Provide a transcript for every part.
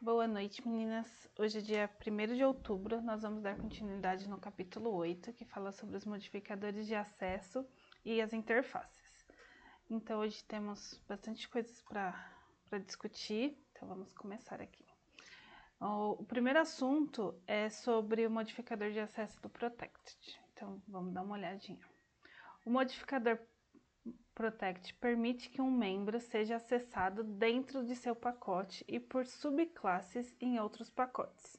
Boa noite, meninas. Hoje é dia 1º de outubro, nós vamos dar continuidade no capítulo 8, que fala sobre os modificadores de acesso e as interfaces. Então, hoje temos bastante coisas para discutir, então vamos começar aqui. O primeiro assunto é sobre o modificador de acesso do Protected. Então, vamos dar uma olhadinha. O modificador Protect permite que um membro seja acessado dentro de seu pacote e por subclasses em outros pacotes.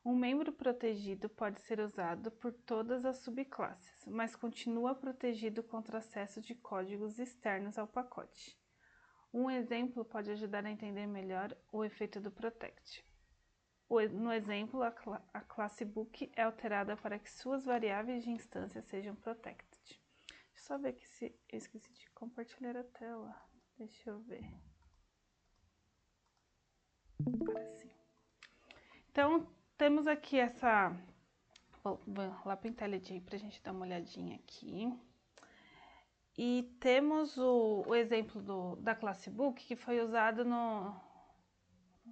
Um membro protegido pode ser usado por todas as subclasses, mas continua protegido contra acesso de códigos externos ao pacote. Um exemplo pode ajudar a entender melhor o efeito do Protect. No exemplo, a classe Book é alterada para que suas variáveis de instância sejam protected. Deixa eu só ver aqui se eu esqueci de compartilhar a tela. Deixa eu ver. Agora sim. Então, temos aqui essa... Vou lá para o IntelliJ para a gente dar uma olhadinha aqui. E temos o exemplo da classe Book, que foi usado no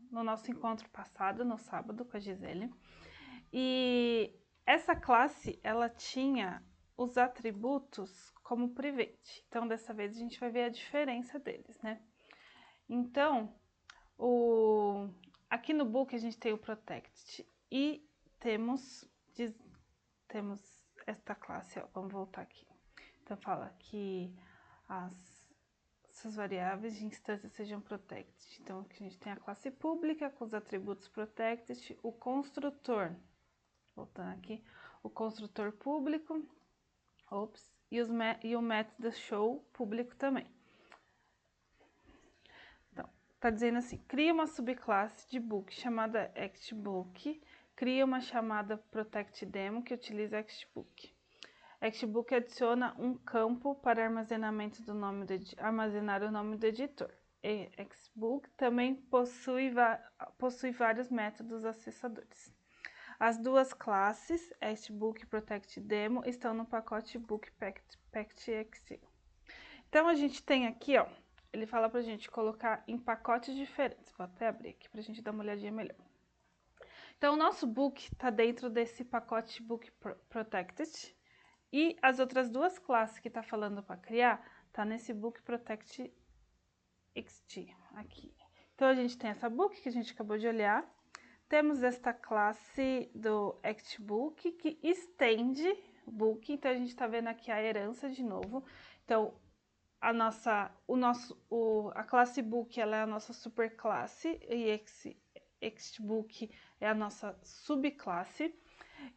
nosso encontro passado, no sábado, com a Gisele. E essa classe, ela tinha os atributos como private. Então, dessa vez, a gente vai ver a diferença deles, né? Então, aqui no book a gente tem o protect e temos esta classe, ó, vamos voltar aqui. Então, fala que essas variáveis de instância sejam protected. Então, aqui a gente tem a classe pública com os atributos protected, o construtor, voltando aqui, o construtor público, e o método show público também. Então, tá dizendo assim, cria uma subclasse de book chamada ActBook, cria uma chamada ProtectDemo que utiliza ActBook. ActBook adiciona um campo para armazenamento do nome armazenar o nome do editor. E ActBook também possui vários métodos acessadores. As duas classes, ActBook e ProtectDemo, estão no pacote Book Pact.exe. Então, a gente tem aqui, ó, ele fala pra gente colocar em pacotes diferentes. Vou até abrir aqui pra gente dar uma olhadinha melhor. Então, o nosso book tá dentro desse pacote Book Protected e as outras duas classes que tá falando para criar tá nesse Book Protect XT aqui. Então, a gente tem essa book que a gente acabou de olhar. Temos esta classe do ActBook que estende o book, então a gente está vendo aqui a herança de novo. Então, a classe Book ela é a nossa superclasse e ActBook é a nossa subclasse.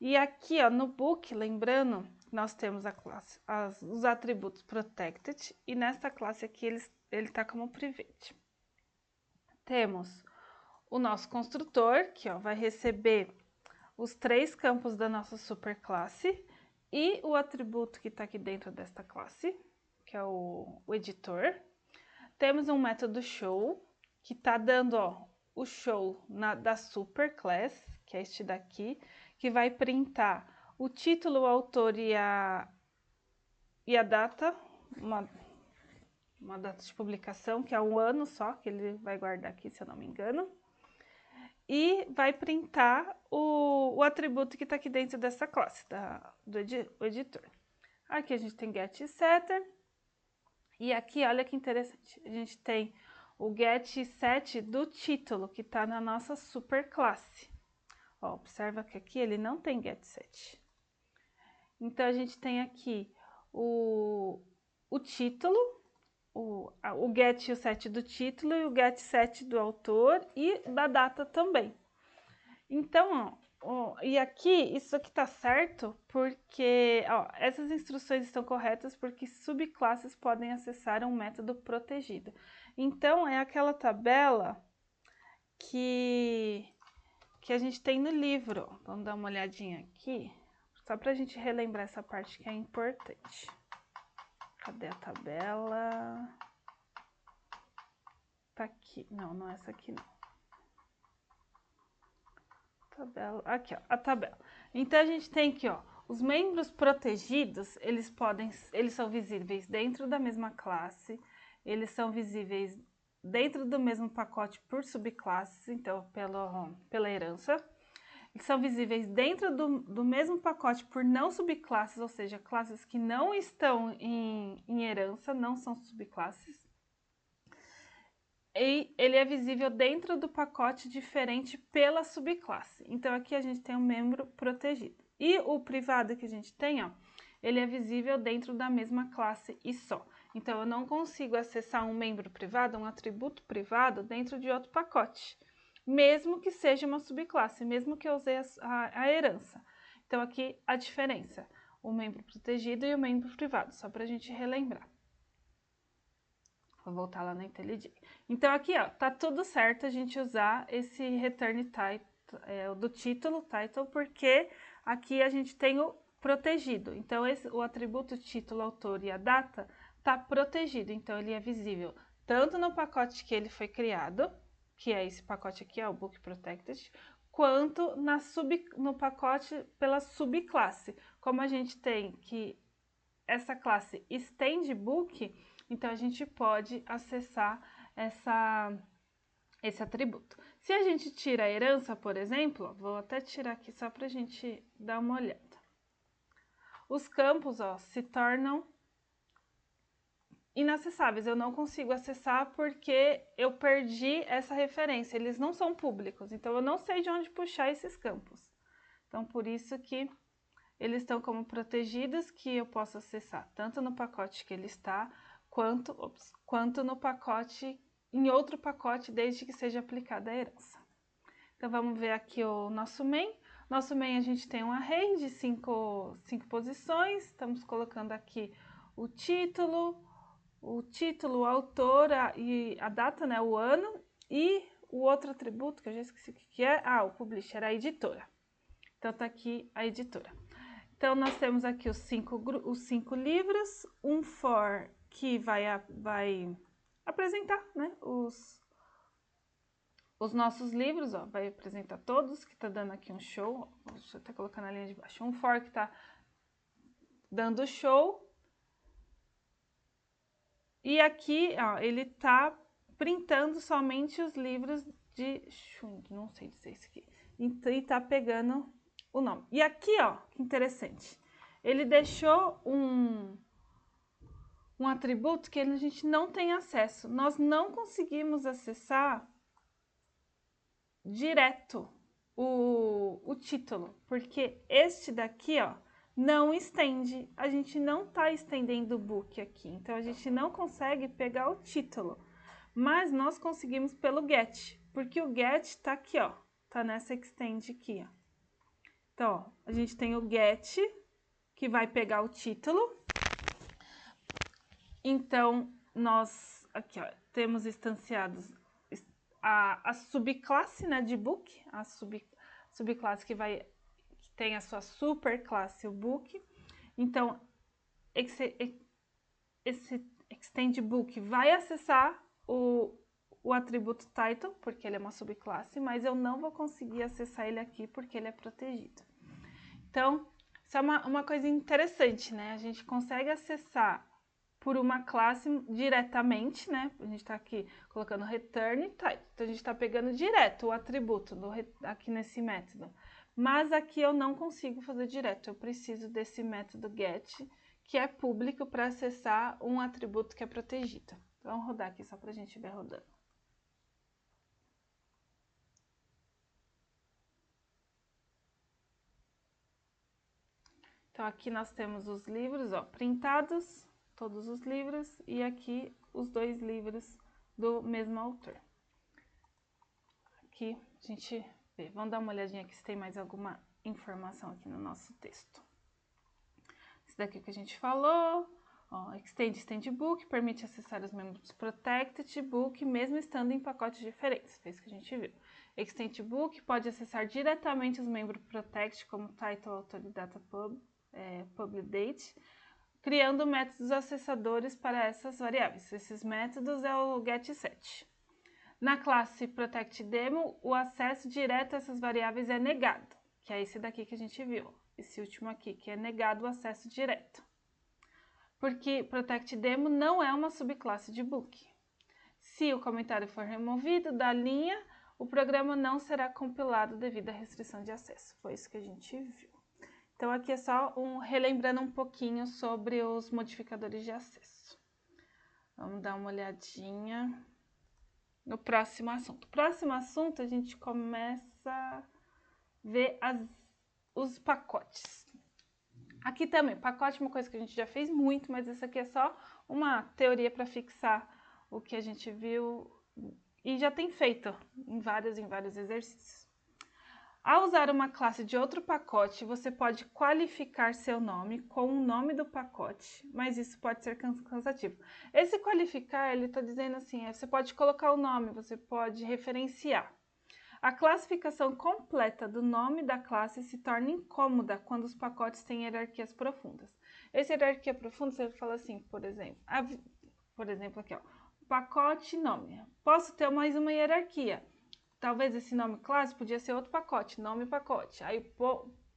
E aqui, ó, no Book, lembrando, nós temos a classe, os atributos Protected e nesta classe aqui ele está como Private. Temos o nosso construtor, que ó, vai receber os 3 campos da nossa superclasse e o atributo que está aqui dentro desta classe, que é o editor. Temos um método show, que está dando ó, o show da superclass, que é este daqui, que vai printar o título, o autor e a data, uma data de publicação, que é um ano só, que ele vai guardar aqui, se eu não me engano. E vai printar o atributo que está aqui dentro dessa classe, do editor. Aqui a gente tem getSetter. E aqui, olha que interessante, a gente tem o getSet do título, que está na nossa superclasse. Ó, observa que aqui ele não tem getSet. Então, a gente tem aqui o título, o get e o set do título e o get set do autor e da data também. Então, ó, e aqui, isso aqui tá certo porque, ó, essas instruções estão corretas porque subclasses podem acessar um método protegido. Então, é aquela tabela que a gente tem no livro. Vamos dar uma olhadinha aqui, só pra gente relembrar essa parte que é importante. Cadê a tabela? Tá aqui. Não, não é essa aqui não. Tabela. Aqui, ó, a tabela. Então, a gente tem aqui, ó, os membros protegidos, eles são visíveis dentro da mesma classe, eles são visíveis dentro do mesmo pacote por subclasses, então pela herança. Eles são visíveis dentro do mesmo pacote por não subclasses, ou seja, classes que não estão em herança, não são subclasses. E ele é visível dentro do pacote diferente pela subclasse. Então, aqui a gente tem um membro protegido. E o privado que a gente tem, ó, ele é visível dentro da mesma classe e só. Então, eu não consigo acessar um membro privado, um atributo privado, dentro de outro pacote, mesmo que seja uma subclasse, mesmo que eu use a herança. Então, aqui a diferença, o membro protegido e o membro privado, só para a gente relembrar. Vou voltar lá na IntelliJ. Então, aqui, ó, tá tudo certo a gente usar esse return type do título, title, porque aqui a gente tem o protegido. Então, o atributo título, autor e a data tá protegido. Então, ele é visível tanto no pacote que ele foi criado, que é esse pacote aqui, ó, o Book Protected, quanto no pacote pela subclasse. Como a gente tem que essa classe Extend Book, então a gente pode acessar esse atributo. Se a gente tira a herança, por exemplo, vou até tirar aqui só para a gente dar uma olhada. Os campos, ó, se tornam inacessáveis. Eu não consigo acessar porque eu perdi essa referência. Eles não são públicos, então eu não sei de onde puxar esses campos. Então, por isso que eles estão como protegidos, que eu posso acessar tanto no pacote que ele está, quanto no pacote, em outro pacote, desde que seja aplicada a herança. Então, vamos ver aqui o nosso main. Nosso main, a gente tem um array de 5 posições. Estamos colocando aqui o título, o autor e a data, né, o ano. E o outro atributo, que eu já esqueci o que é, o publisher, a editora. Então, tá aqui a editora. Então, nós temos aqui os cinco livros, um for que vai apresentar, né, os nossos livros, ó, vai apresentar todos, que tá dando aqui um show, deixa eu até colocar na linha de baixo, um for que tá dando show, e aqui, ó, ele tá printando somente os livros de Chung, não sei dizer isso aqui, e tá pegando o nome. E aqui, ó, que interessante, ele deixou um atributo que a gente não tem acesso. Nós não conseguimos acessar direto o título, porque este daqui, ó, não estende. A gente não tá estendendo o book aqui, então a gente não consegue pegar o título. Mas nós conseguimos pelo get, porque o get tá aqui, ó, tá nessa extend aqui, ó. Então, ó, a gente tem o get, que vai pegar o título. Então, nós aqui, ó, temos instanciados a subclasse, né, de book, a subclasse que tem a sua superclasse, o book. Então, esse extend book vai acessar o atributo title, porque ele é uma subclasse, mas eu não vou conseguir acessar ele aqui porque ele é protegido. Então, isso é uma coisa interessante, né? A gente consegue acessar por uma classe diretamente, né? A gente tá aqui colocando return type, então a gente tá pegando direto o atributo aqui nesse método. Mas aqui eu não consigo fazer direto, eu preciso desse método get, que é público para acessar um atributo que é protegido. Então, vamos rodar aqui só para a gente ver rodando. Então, aqui nós temos os livros, ó, printados, todos os livros, e aqui os 2 livros do mesmo autor. Aqui a gente vê. Vamos dar uma olhadinha aqui se tem mais alguma informação aqui no nosso texto. Esse daqui que a gente falou, ó, Extend Book, permite acessar os membros Protected Book, mesmo estando em pacotes diferentes, foi isso que a gente viu. Extend Book pode acessar diretamente os membros Protected, como Title, Autor e Data Public Date, criando métodos acessadores para essas variáveis. Esses métodos é o getSet. Na classe ProtectDemo, o acesso direto a essas variáveis é negado, que é esse daqui que a gente viu, esse último aqui, que é negado o acesso direto. Porque ProtectDemo não é uma subclasse de book. Se o comentário for removido da linha, o programa não será compilado devido à restrição de acesso. Foi isso que a gente viu. Então, aqui é só relembrando um pouquinho sobre os modificadores de acesso. Vamos dar uma olhadinha no próximo assunto. Próximo assunto, a gente começa a ver os pacotes. Aqui também, pacote é uma coisa que a gente já fez muito, mas isso aqui é só uma teoria para fixar o que a gente viu e já tem feito em vários exercícios. Ao usar uma classe de outro pacote, você pode qualificar seu nome com o nome do pacote, mas isso pode ser cansativo. Esse qualificar, ele está dizendo assim, você pode colocar o nome, você pode referenciar. A classificação completa do nome da classe se torna incômoda quando os pacotes têm hierarquias profundas. Essa hierarquia profunda, você fala assim, por exemplo, aqui, ó, pacote nome. Posso ter mais uma hierarquia. Talvez esse nome classe podia ser outro pacote, nome pacote. Aí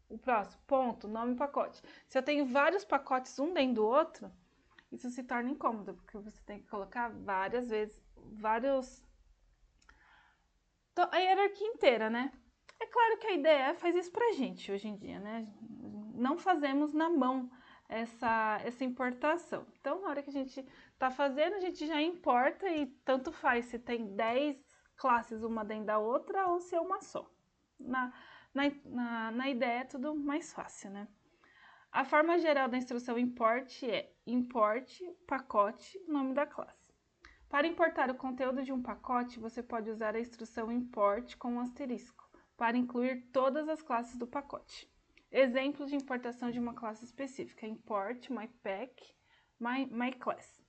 o próximo, ponto, nome pacote. Se eu tenho vários pacotes um dentro do outro, isso se torna incômodo, porque você tem que colocar várias vezes, a hierarquia inteira, né? É claro que a IDE faz isso pra gente hoje em dia, né? Não fazemos na mão essa importação. Então, na hora que a gente tá fazendo, a gente já importa e tanto faz se tem 10 classes uma dentro da outra ou se é uma só. Na IDE é tudo mais fácil, né? A forma geral da instrução import é import, pacote, nome da classe. Para importar o conteúdo de um pacote, você pode usar a instrução import com um asterisco, para incluir todas as classes do pacote. Exemplos de importação de uma classe específica: import myPack, myClass.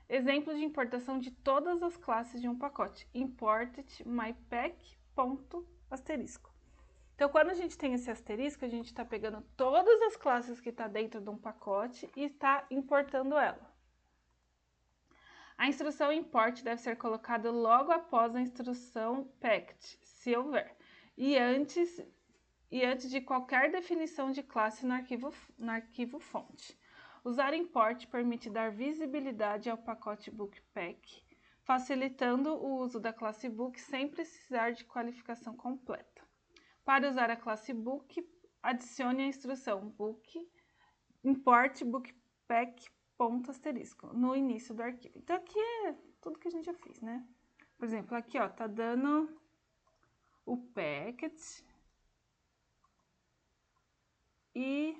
Exemplos de importação de todas as classes de um pacote: imported myPack, asterisco. Então, quando a gente tem esse asterisco, a gente está pegando todas as classes que estão dentro de um pacote e está importando ela. A instrução import deve ser colocada logo após a instrução packed, se houver, e antes de qualquer definição de classe no arquivo fonte. Usar import permite dar visibilidade ao pacote bookpack, facilitando o uso da classe book sem precisar de qualificação completa. Para usar a classe book, adicione a instrução book import bookpack asterisco no início do arquivo. Então aqui é tudo que a gente já fez, né? Por exemplo, aqui ó, tá dando o packet e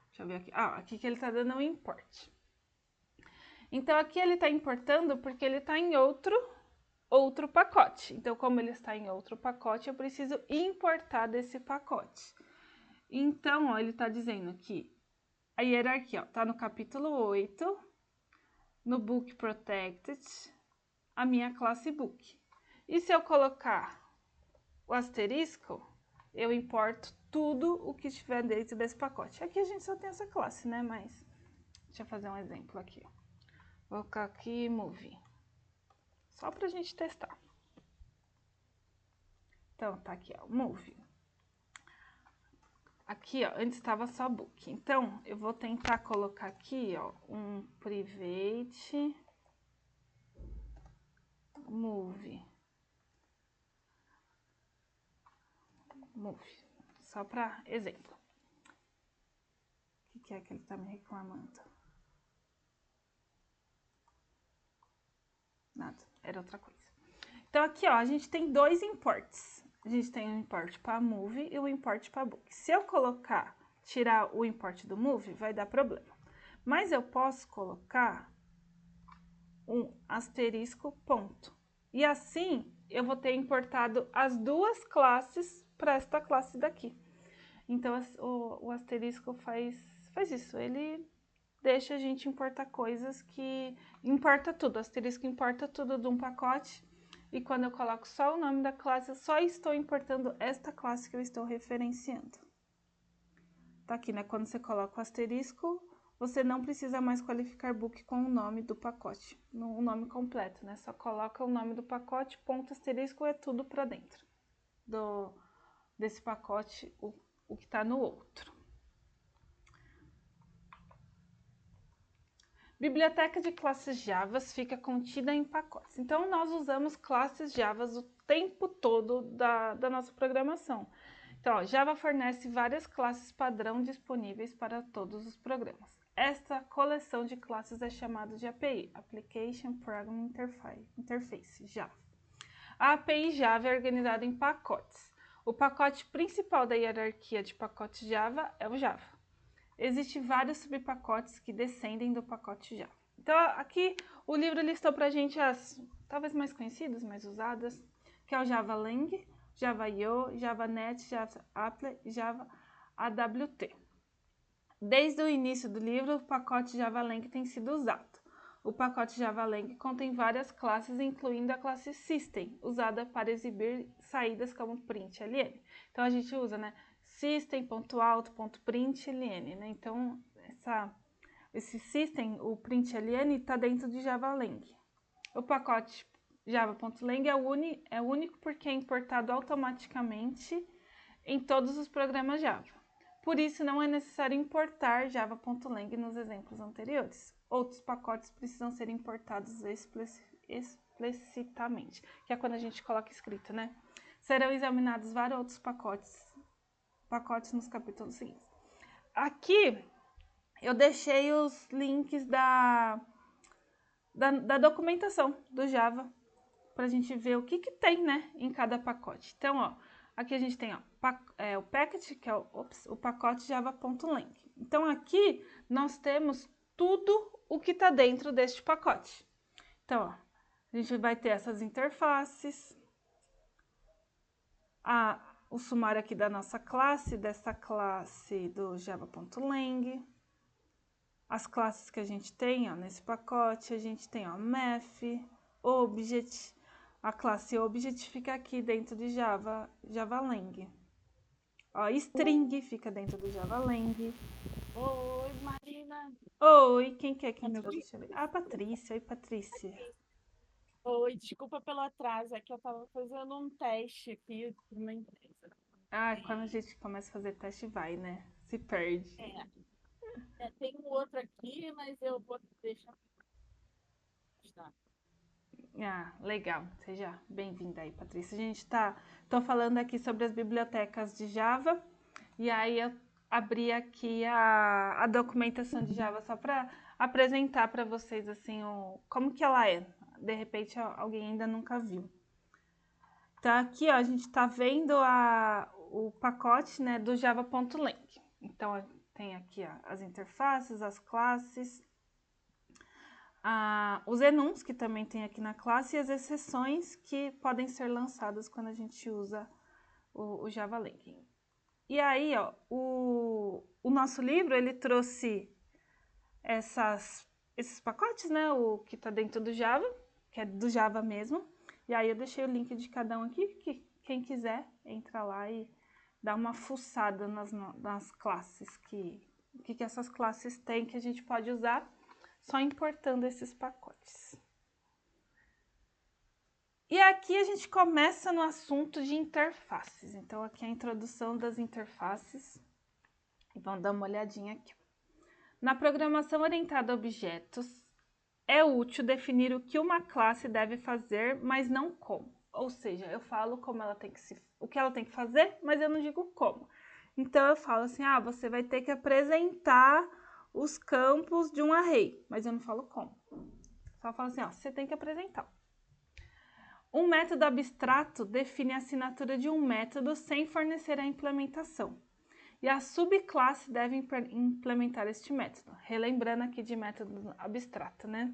deixa eu ver aqui. Aqui que ele tá dando o import. Então aqui ele tá importando porque ele tá em outro pacote. Então como ele está em outro pacote, eu preciso importar desse pacote. Então, ó, ele tá dizendo aqui a hierarquia, ó, tá no capítulo 8, no Book Protected, a minha classe Book. E se eu colocar o asterisco, eu importo tudo o que estiver dentro desse pacote. Aqui a gente só tem essa classe, né? Mas deixa eu fazer um exemplo aqui. Vou colocar aqui Movie, só pra gente testar. Então, tá aqui, ó, Movie. Aqui, ó, antes estava só book. Então, eu vou tentar colocar aqui, ó, um private movie. Só para exemplo. O que é que ele tá me reclamando? Nada, era outra coisa. Então, aqui, ó, a gente tem dois imports. A gente tem um import para movie e um import para book. Se eu tirar o import do movie, vai dar problema. Mas eu posso colocar um asterisco ponto. E assim, eu vou ter importado as duas classes para esta classe daqui. Então, o asterisco faz isso. Ele deixa a gente importar coisas que... Importa tudo. O asterisco importa tudo de um pacote. E quando eu coloco só o nome da classe, eu só estou importando esta classe que eu estou referenciando. Tá aqui, né? Quando você coloca o asterisco, você não precisa mais qualificar book com o nome do pacote, o nome completo, né? Só coloca o nome do pacote, ponto asterisco, é tudo para dentro desse pacote, o que está no outro. Biblioteca de classes Java fica contida em pacotes. Então, nós usamos classes Java o tempo todo da nossa programação. Então, ó, Java fornece várias classes padrão disponíveis para todos os programas. Esta coleção de classes é chamada de API, Application Programming Interface, Java. A API Java é organizada em pacotes. O pacote principal da hierarquia de pacotes Java é o Java. Existem vários subpacotes que descendem do pacote Java. Então, aqui o livro listou para a gente as talvez mais conhecidas, mais usadas, que é o Java Lang, Java I/O, Java Net, Java Applet e Java AWT. Desde o início do livro, o pacote Java Lang tem sido usado. O pacote Java Lang contém várias classes, incluindo a classe System, usada para exibir saídas como println. Então, a gente usa, né, system.out.println, né? Então, esse system, o println, está dentro de Java Lang. O pacote java.lang é único porque é importado automaticamente em todos os programas Java. Por isso, não é necessário importar java.lang nos exemplos anteriores. Outros pacotes precisam ser importados explicitamente, que é quando a gente coloca escrito, né? Serão examinados vários outros pacotes nos capítulos seguintes. Aqui, eu deixei os links da documentação do Java, para a gente ver o que tem, né, em cada pacote. Então, ó, aqui a gente tem, ó, o package, que é o pacote java.lang. Então, aqui nós temos tudo o que está dentro deste pacote. Então, ó, a gente vai ter essas interfaces, o sumário aqui da nossa classe, dessa classe do java.lang, as classes que a gente tem, ó, nesse pacote, a gente tem, ó, math, object. A classe Object fica aqui dentro de JavaLang. Ó, string fica dentro do JavaLang. Oi, Marina. Oi, quem quer que me deixa ver? Ah, Patrícia. Oi, Patrícia. Oi, desculpa pelo atraso, é que eu estava fazendo um teste aqui para uma empresa. Ah, quando a gente começa a fazer teste, vai, né? Se perde. Tem um outro aqui, mas eu vou deixar. Ah, legal. Seja bem-vinda aí, Patrícia. A gente tô falando aqui sobre as bibliotecas de Java. E aí eu abri aqui a documentação de Java só para apresentar para vocês assim como que ela é. De repente alguém ainda nunca viu. Então aqui ó, a gente está vendo o pacote, né, do java.lang. Então tem aqui ó, as interfaces, as classes, os enums que também tem aqui na classe e as exceções que podem ser lançadas quando a gente usa o JavaLang. E aí, ó, o nosso livro, ele trouxe esses pacotes, né? O que tá dentro do Java, que é do Java mesmo. E aí eu deixei o link de cada um aqui, que quem quiser entra lá e dá uma fuçada nas classes, que essas classes têm que a gente pode usar só importando esses pacotes. E aqui a gente começa no assunto de interfaces. Então, aqui é a introdução das interfaces. E vamos dar uma olhadinha aqui. Na programação orientada a objetos, é útil definir o que uma classe deve fazer, mas não como. Ou seja, eu falo como ela tem que o que ela tem que fazer, mas eu não digo como. Então, eu falo assim, você vai ter que apresentar os campos de um array, mas eu não falo como. Só falo assim, você tem que apresentar. Um método abstrato define a assinatura de um método sem fornecer a implementação. E a subclasse deve implementar este método. Relembrando aqui de método abstrato, né?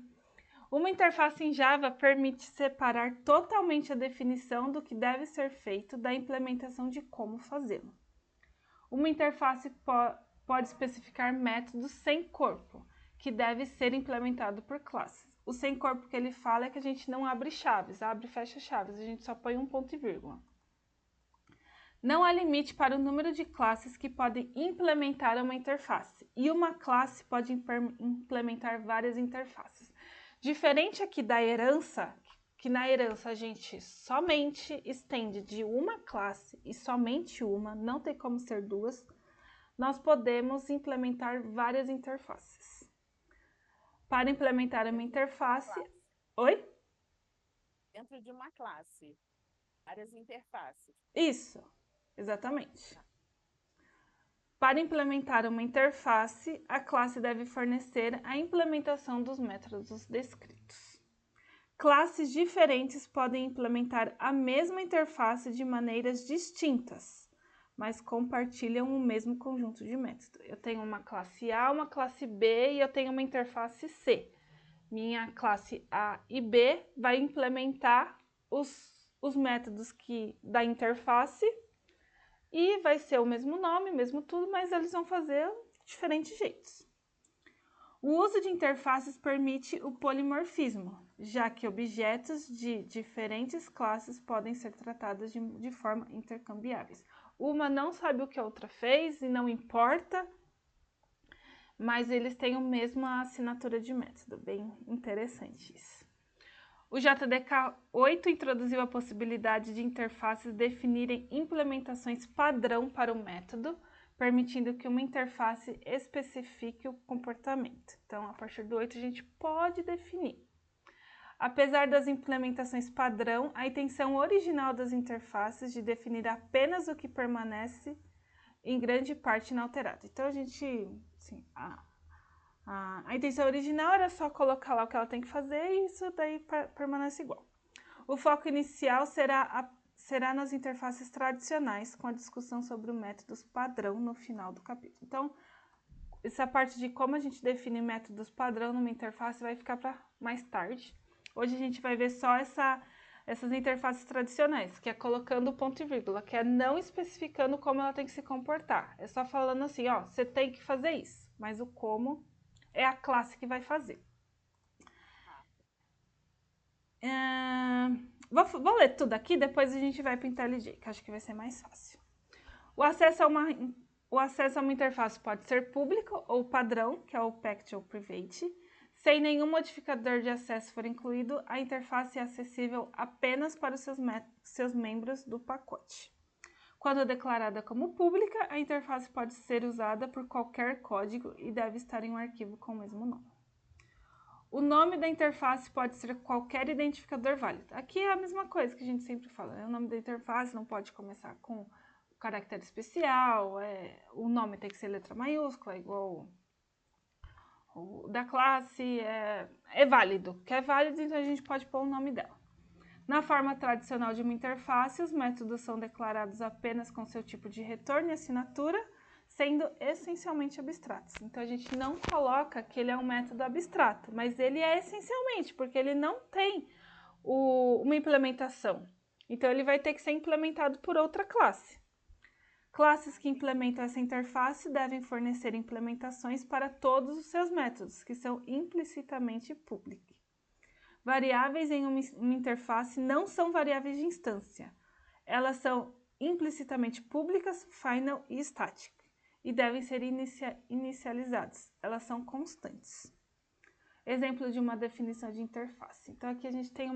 Uma interface em Java permite separar totalmente a definição do que deve ser feito da implementação de como fazê-lo. Uma interface pode especificar métodos sem corpo, que deve ser implementado por classes. O sem corpo que ele fala é que a gente não abre chaves, abre e fecha chaves, a gente só põe um ponto e vírgula. Não há limite para o número de classes que podem implementar uma interface, e uma classe pode implementar várias interfaces. Diferente aqui da herança, que na herança a gente somente estende de uma classe e somente uma, não tem como ser duas, nós podemos implementar várias interfaces. Para implementar uma interface... Classe. Oi? Dentro de uma classe. Várias interfaces. Isso, exatamente. Para implementar uma interface, a classe deve fornecer a implementação dos métodos descritos. Classes diferentes podem implementar a mesma interface de maneiras distintas, mas compartilham o mesmo conjunto de métodos. Eu tenho uma classe A, uma classe B e eu tenho uma interface C. Minha classe A e B vai implementar os métodos da interface e vai ser o mesmo nome, mesmo tudo, mas eles vão fazer de diferentes jeitos. O uso de interfaces permite o polimorfismo, já que objetos de diferentes classes podem ser tratados de forma intercambiáveis. Uma não sabe o que a outra fez e não importa, mas eles têm a mesma assinatura de método, bem interessante isso. O JDK 8 introduziu a possibilidade de interfaces definirem implementações padrão para o método, permitindo que uma interface especifique o comportamento. Então, a partir do 8 a gente pode definir. Apesar das implementações padrão, a intenção original das interfaces de definir apenas o que permanece em grande parte inalterado. Então, a gente, assim, a intenção original era só colocar lá o que ela tem que fazer e isso daí permanece igual. O foco inicial será nas interfaces tradicionais, com a discussão sobre os métodos padrão no final do capítulo. Então, essa parte de como a gente define métodos padrão numa interface vai ficar para mais tarde. Hoje a gente vai ver só essas interfaces tradicionais, que é colocando ponto e vírgula, que é não especificando como ela tem que se comportar. É só falando assim, ó, você tem que fazer isso, mas o como é a classe que vai fazer. Vou ler tudo aqui, depois a gente vai para o IntelliJ, que acho que vai ser mais fácil. O acesso a uma interface pode ser público ou padrão, que é o packed ou private. Sem nenhum modificador de acesso for incluído, a interface é acessível apenas para os seus membros do pacote. Quando declarada como pública, a interface pode ser usada por qualquer código e deve estar em um arquivo com o mesmo nome. O nome da interface pode ser qualquer identificador válido. Aqui é a mesma coisa que a gente sempre fala, né? O nome da interface não pode começar com caractere especial, o nome tem que ser letra maiúscula, igual o da classe, é válido. Que é válido, então a gente pode pôr o nome dela. Na forma tradicional de uma interface, os métodos são declarados apenas com seu tipo de retorno e assinatura, sendo essencialmente abstratos. Então, a gente não coloca que ele é um método abstrato, mas ele é essencialmente, porque ele não tem uma implementação. Então, ele vai ter que ser implementado por outra classe. Classes que implementam essa interface devem fornecer implementações para todos os seus métodos, que são implicitamente públicos. Variáveis em uma interface não são variáveis de instância. Elas são implicitamente públicas, final e static, e devem ser inicializadas. Elas são constantes. Exemplo de uma definição de interface. Então, aqui a gente tem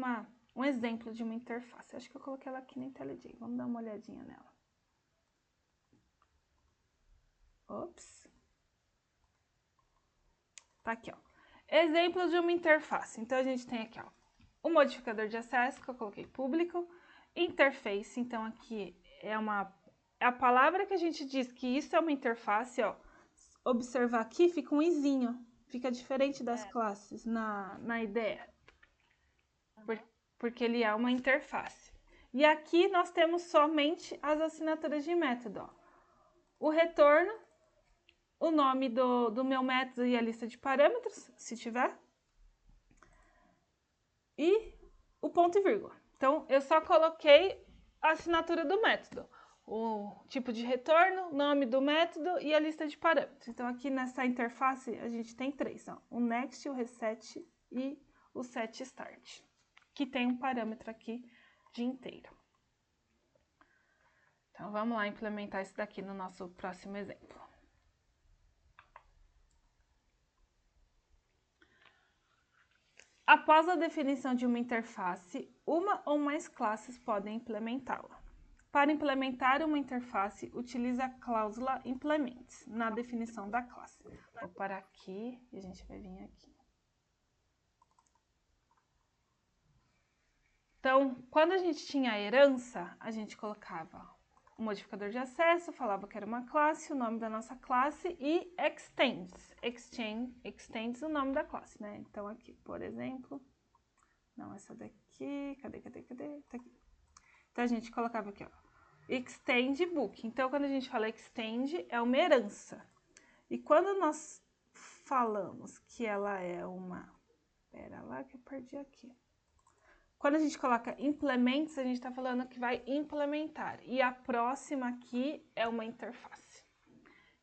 um exemplo de uma interface. Acho que eu coloquei ela aqui no IntelliJ. Vamos dar uma olhadinha nela. Ops. Tá aqui, ó. Exemplo de uma interface. Então, a gente tem aqui, ó, o modificador de acesso, que eu coloquei público. Interface, então aqui é a palavra que a gente diz que isso é uma interface, ó. Observar aqui, fica um izinho. Fica diferente das classes na ideia. Porque ele é uma interface. E aqui nós temos somente as assinaturas de método, ó. O retorno, o nome do meu método e a lista de parâmetros, se tiver. E o ponto e vírgula. Então, eu só coloquei a assinatura do método. O tipo de retorno, nome do método e a lista de parâmetros. Então, aqui nessa interface, a gente tem três. Ó, o next, o reset e o set start. Que tem um parâmetro aqui de inteiro. Então, vamos lá implementar isso daqui no nosso próximo exemplo. Após a definição de uma interface, uma ou mais classes podem implementá-la. Para implementar uma interface, utilize a cláusula implements na definição da classe. Vou parar aqui e a gente vai vir aqui. Então, quando a gente tinha a herança, a gente colocava o modificador de acesso, falava que era uma classe, o nome da nossa classe e extends o nome da classe, né? Então, aqui, por exemplo, não, essa daqui, cadê? Tá aqui. Então, a gente colocava aqui, ó, extend book. Então, quando a gente fala extend, é uma herança. E quando nós falamos que ela é uma... Pera lá que eu perdi aqui. Quando a gente coloca implements, a gente está falando que vai implementar. E a próxima aqui é uma interface.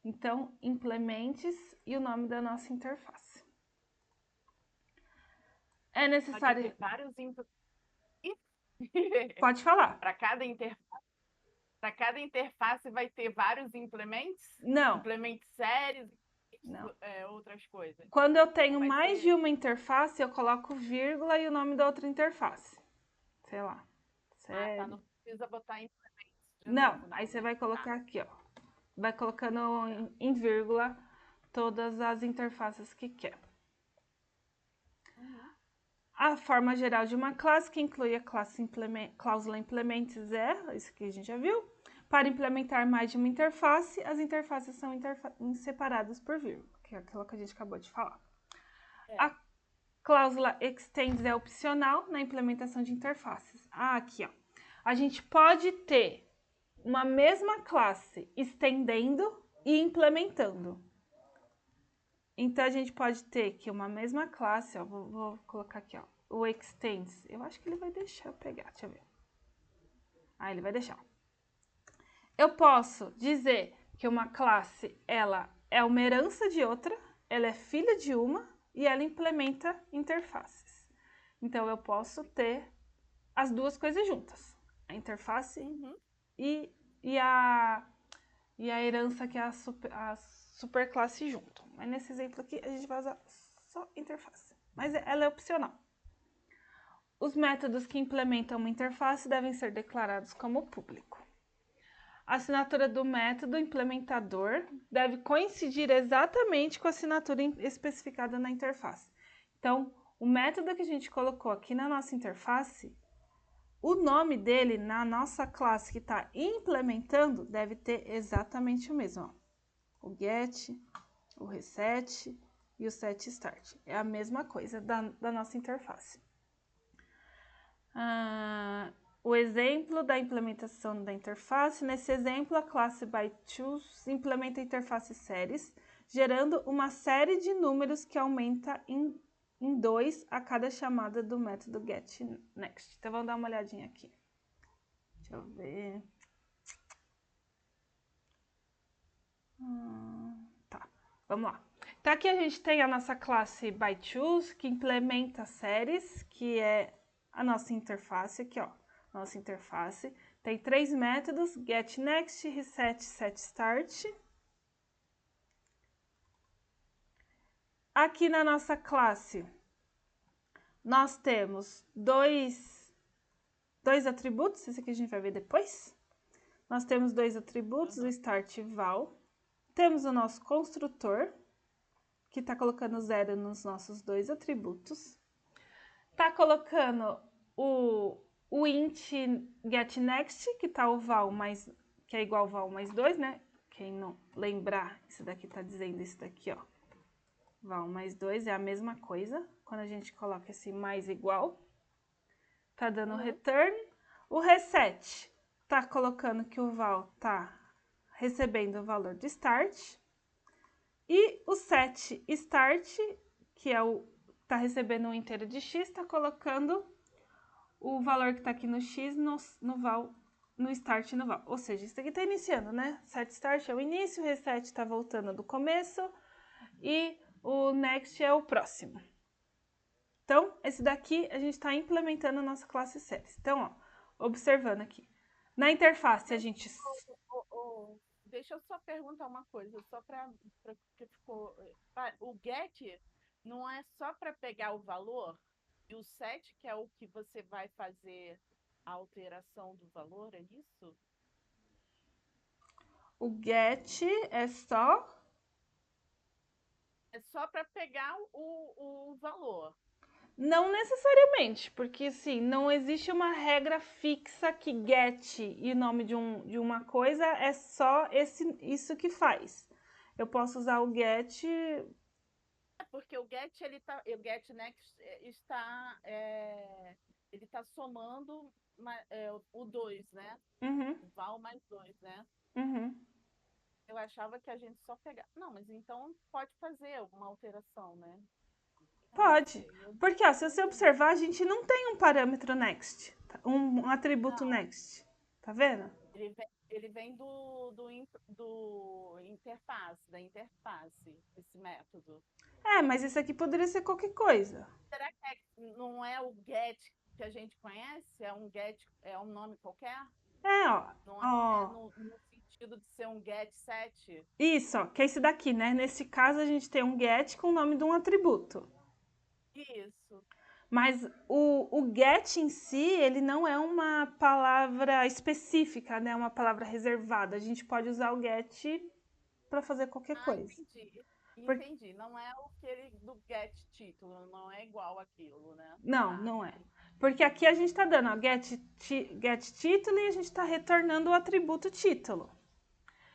Então, implements e o nome da nossa interface. É necessário... Pode ter vários Pode falar. Para cada interface vai ter vários implements? Não. Implements séries, Não. outras coisas. Quando eu tenho Vai mais ser... de uma interface, eu coloco vírgula e o nome da outra interface. Sei lá. Ah, tá. Não precisa botar implements de Não, novo, não. aí você vai colocar Tá. aqui, ó. Vai colocando em vírgula todas as interfaces que quer. Uhum. A forma geral de uma classe, que inclui a classe cláusula implements isso que a gente já viu. Para implementar mais de uma interface, as interfaces são separadas por vírgula, que é aquilo que a gente acabou de falar. A cláusula extends é opcional na implementação de interfaces. Aqui, ó. A gente pode ter uma mesma classe estendendo e implementando. Então, a gente pode ter que uma mesma classe, ó, vou colocar aqui, ó, o extends. Eu acho que ele vai deixar eu pegar, deixa eu ver. Ele vai deixar. Eu posso dizer que uma classe, ela é uma herança de outra, ela é filha de uma e ela implementa interfaces. Então, eu posso ter as duas coisas juntas. A interface e a herança, que é a superclasse junto. Mas nesse exemplo aqui, a gente vai usar só interface. Mas ela é opcional. Os métodos que implementam uma interface devem ser declarados como público. A assinatura do método implementador deve coincidir exatamente com a assinatura especificada na interface. Então, o método que a gente colocou aqui na nossa interface, o nome dele na nossa classe que está implementando deve ter exatamente o mesmo. Ó. O get, o reset e o setStart. É a mesma coisa da nossa interface. O exemplo da implementação da interface. Nesse exemplo, a classe byToOnce implementa a interface series, gerando uma série de números que aumenta em 2 a cada chamada do método getNext. Então, vamos dar uma olhadinha aqui. Deixa eu ver. Tá, vamos lá. Então, aqui a gente tem a nossa classe byToOnce, que implementa séries, que é a nossa interface aqui, ó. Nossa interface. Tem 3 métodos, getNext, reset, setStart. Aqui na nossa classe, nós temos dois atributos, esse aqui a gente vai ver depois. Nós temos 2 atributos, o start e val. Temos o nosso construtor, que está colocando 0 nos nossos 2 atributos. Está colocando o int getNext, que tá o val mais, que é igual ao val mais 2, né? Quem não lembrar, isso daqui tá dizendo isso daqui, ó. Val mais 2 é a mesma coisa. Quando a gente coloca esse mais igual, tá dando return. O reset tá colocando que o val tá recebendo o valor do start. E o setStart, que é o tá recebendo um inteiro de x, tá colocando o valor que está aqui no x no val, no start e no val. Ou seja, isso aqui está iniciando, né? SetStart é o início, o reset está voltando do começo e o next é o próximo. Então, esse daqui a gente está implementando a nossa classe series. Então, ó, observando aqui. Na interface, a gente... Deixa eu só perguntar uma coisa, só para que ficou... O get não é só para pegar o valor? E o set, que é o que você vai fazer a alteração do valor, é isso? O get é só... É só para pegar o valor. Não necessariamente, porque assim, não existe uma regra fixa que get e o nome de uma coisa é só isso que faz. Eu posso usar o get. Porque o get next ele está somando o 2, né? Uhum, O val mais 2, né? uhum. Eu achava que a gente só pegava. Não, mas então pode fazer alguma alteração, né? Eu não Pode. sei. Eu Porque, ó, se não você entendi. observar, a gente não tem um parâmetro next, um atributo Não, next. Tá vendo? ele vem do interface, da interface, esse método. É, mas isso aqui poderia ser qualquer coisa. Será que não é o get que a gente conhece? É um get, é um nome qualquer? É, ó. Não é Ó. no sentido de ser um get set? Isso, ó, que é esse daqui, né? Nesse caso, a gente tem um get com o nome de um atributo. Isso. Mas o get em si, ele não é uma palavra específica, né? Uma palavra reservada. A gente pode usar o get para fazer qualquer Ah, coisa. entendi. Por- Entendi. Não é o que ele do get título, não é igual aquilo, né? Não, Tá. não é. Porque aqui a gente está dando ó, get título e a gente está retornando o atributo título.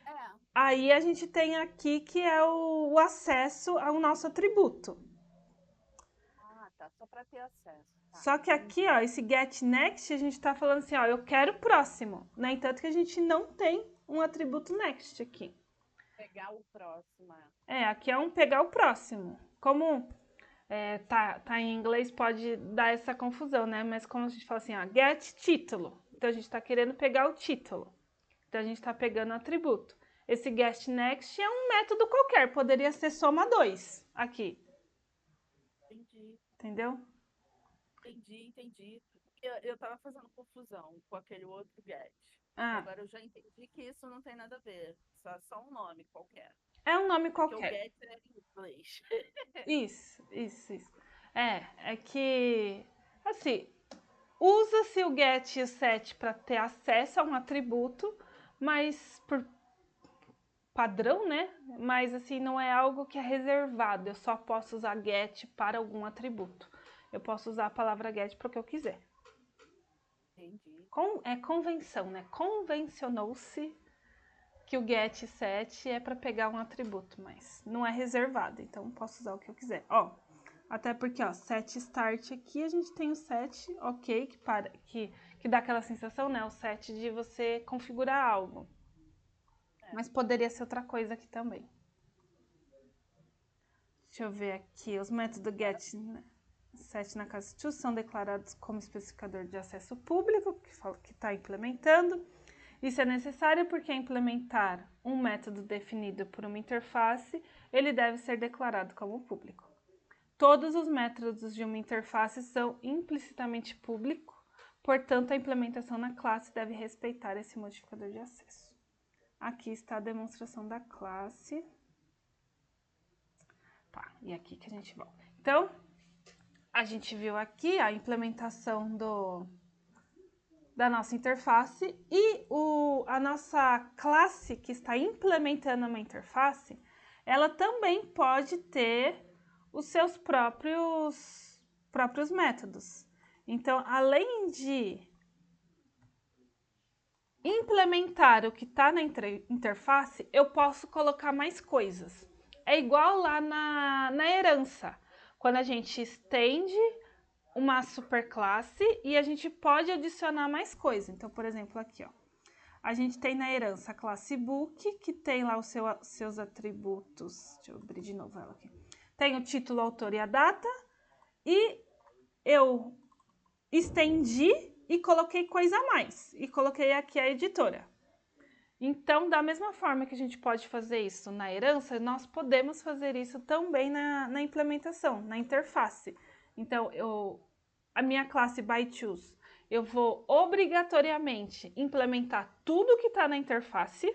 É. Aí a gente tem aqui que é o acesso ao nosso atributo. Ah, tá. Só para ter acesso. Tá, Só que aqui, entendi. ó, esse get next, a gente está falando assim, ó, eu quero próximo. No entanto, que a gente não tem um atributo next aqui. Pegar o próximo. Aqui é um pegar o próximo. Como tá em inglês, pode dar essa confusão, né? Mas como a gente fala assim, ó, get título. Então a gente está querendo pegar o título. Então a gente está pegando o atributo. Esse get next é um método qualquer, poderia ser soma 2 aqui, Entendi. entendeu? Entendi. Eu tava fazendo confusão com aquele outro get. Ah, Agora eu já entendi que isso não tem nada a ver. Só um nome qualquer. é um nome Porque o qualquer. get é em inglês. Isso. É que, assim, usa-se o get e o set para ter acesso a um atributo, mas por padrão, né? Mas assim, não é algo que é reservado. Eu só posso usar get para algum atributo. Eu posso usar a palavra get para o que eu quiser. Entendi. É convenção, né? Convencionou-se que o get e set é para pegar um atributo, mas não é reservado, então posso usar o que eu quiser. Ó, até porque, ó, set start aqui, a gente tem o set, ok, que dá aquela sensação, né? O set de você configurar algo. É. Mas poderia ser outra coisa aqui também. Deixa eu ver aqui. Os métodos Agora, get, né, set na casa to são declarados como especificador de acesso público, que está implementando. Isso é necessário porque, ao implementar um método definido por uma interface, ele deve ser declarado como público. Todos os métodos de uma interface são implicitamente públicos, portanto, a implementação na classe deve respeitar esse modificador de acesso. Aqui está a demonstração da classe. Tá, e aqui que a gente volta. Então, a gente viu aqui a implementação da nossa interface e a nossa classe que está implementando uma interface, ela também pode ter os seus próprios métodos. Então, além de implementar o que está na interface, eu posso colocar mais coisas. É igual lá na herança, quando a gente estende uma superclasse e a gente pode adicionar mais coisas. Então, por exemplo, aqui, ó, a gente tem na herança a classe book, que tem lá os seus atributos. Deixa eu abrir de novo ela aqui. Tem o título, autor e a data. E eu estendi e coloquei coisa a mais. E coloquei aqui a editora. Então, da mesma forma que a gente pode fazer isso na herança, nós podemos fazer isso também na implementação, na interface. Então, a minha classe byToOS, eu vou obrigatoriamente implementar tudo que está na interface,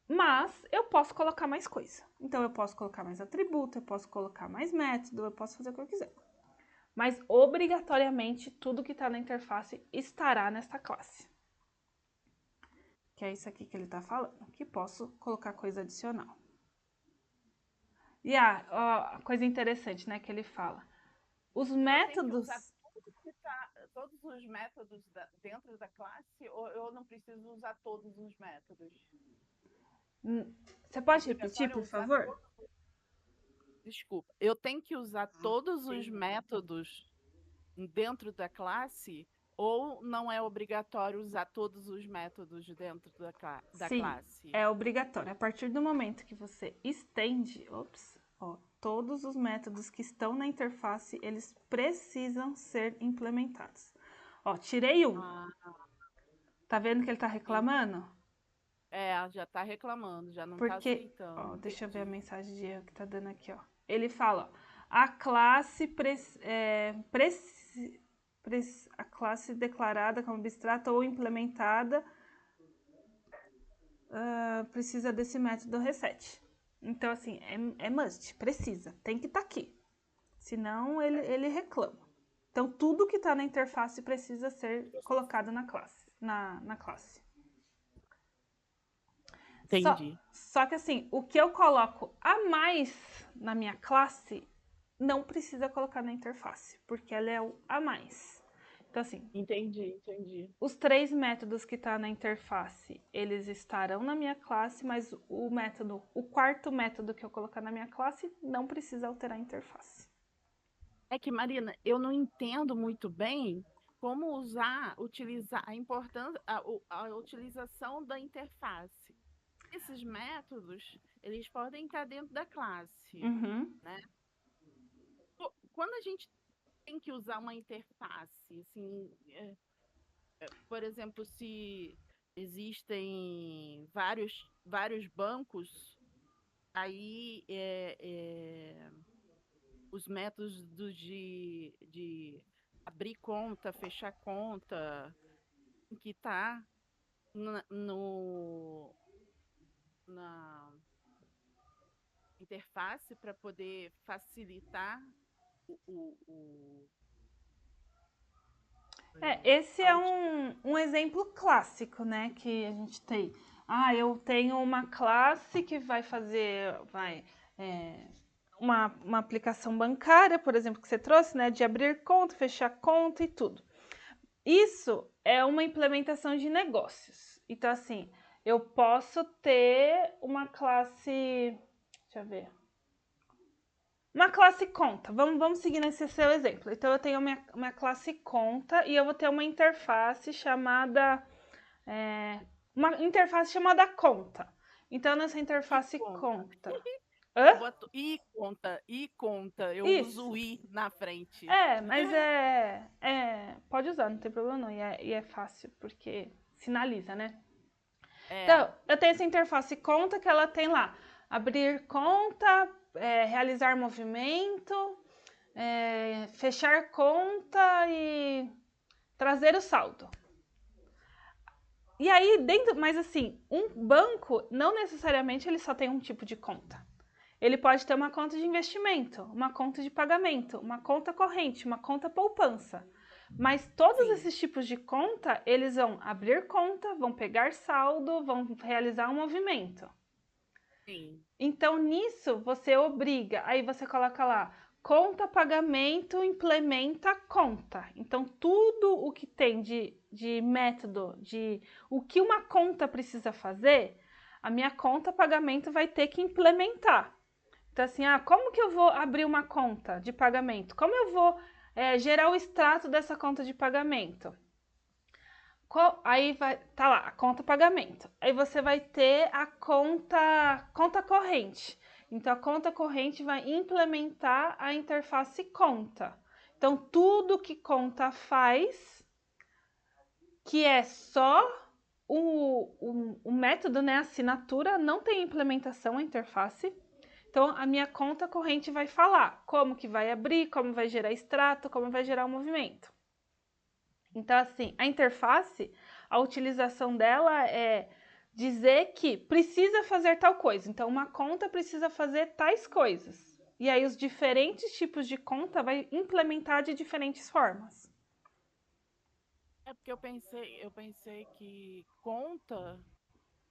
mas eu posso colocar mais coisa. Então, eu posso colocar mais atributo, eu posso colocar mais método, eu posso fazer o que eu quiser. Mas, obrigatoriamente, tudo que está na interface estará nesta classe. Que é isso aqui que ele está falando, que posso colocar coisa adicional. E a coisa interessante, né, que ele fala. Os Eu tenho que métodos, usar todos os métodos dentro da classe ou eu não preciso usar todos os métodos? você É pode repetir, obrigatório por usar favor? todos? Desculpa, eu tenho que usar todos os métodos dentro da classe ou não é obrigatório usar todos os métodos dentro da Sim, classe? é obrigatório. A partir do momento que você estende, ó, todos os métodos que estão na interface, eles precisam ser implementados. Ó, tirei um. Ah, Tá vendo que ele tá reclamando? já está reclamando, já não está Porque, aceitando. ó, deixa eu ver a Entendi. mensagem de erro que tá dando aqui, ó. Ele fala, ó, a classe a classe declarada como abstrata ou implementada precisa desse método reset. Então, assim, é must, precisa, tem que estar aqui. Senão ele reclama. Então, tudo que está na interface precisa ser colocado na classe. Na classe. Entendi. Só que assim, o que eu coloco a mais na minha classe não precisa colocar na interface, porque ela é o a mais. Então, assim, Entendi. os 3 métodos que está na interface, eles estarão na minha classe, mas o quarto método que eu colocar na minha classe não precisa alterar a interface. É que, Marina, eu não entendo muito bem como utilizar a importância, a utilização da interface. Esses métodos, eles podem estar dentro da classe, Uhum. né? Quando a gente tem que usar uma interface, assim, por exemplo, se existem vários bancos, aí os métodos de abrir conta, fechar conta, que está na, no, na interface para poder facilitar o Esse a é utilização. um exemplo clássico, né, que a gente tem. Ah, eu tenho uma classe que é, uma aplicação bancária, por exemplo, que você trouxe, né, de abrir conta, fechar conta e tudo. Isso é uma implementação de negócios. Então, assim, eu posso ter uma classe, deixa eu ver, uma classe conta. Vamos seguir nesse seu exemplo. Então, eu tenho minha classe conta e eu vou ter uma interface chamada conta. Então, nessa E interface conta. conta. Eu Hã? boto e conta. Eu uso Isso. o i na frente. Mas pode usar, não tem problema não. E é fácil, porque sinaliza, né? É, Então, eu tenho essa interface conta que ela tem lá. Abrir conta, realizar movimento, fechar conta e trazer o saldo. E aí, mas assim, um banco não necessariamente ele só tem um tipo de conta. Ele pode ter uma conta de investimento, uma conta de pagamento, uma conta corrente, uma conta poupança. Mas todos sim, esses tipos de conta, eles vão abrir conta, vão pegar saldo, vão realizar um movimento. sim. Então, nisso, você obriga, aí você coloca lá, conta pagamento implementa conta. Então, tudo o que tem de método, de o que uma conta precisa fazer, a minha conta pagamento vai ter que implementar. Então, assim, como que eu vou abrir uma conta de pagamento? Como eu vou gerar o extrato dessa conta de pagamento? Aí vai, tá lá, a conta pagamento. Aí você vai ter a conta corrente. Então, a conta corrente vai implementar a interface conta. Então, tudo que conta faz, que é só o método, né, a assinatura, não tem implementação, a interface. Então, a minha conta corrente vai falar como que vai abrir, como vai gerar extrato, como vai gerar o movimento. Então, assim, a interface, a utilização dela é dizer que precisa fazer tal coisa. Então, uma conta precisa fazer tais coisas. E aí, os diferentes tipos de conta vai implementar de diferentes formas. É porque eu pensei que conta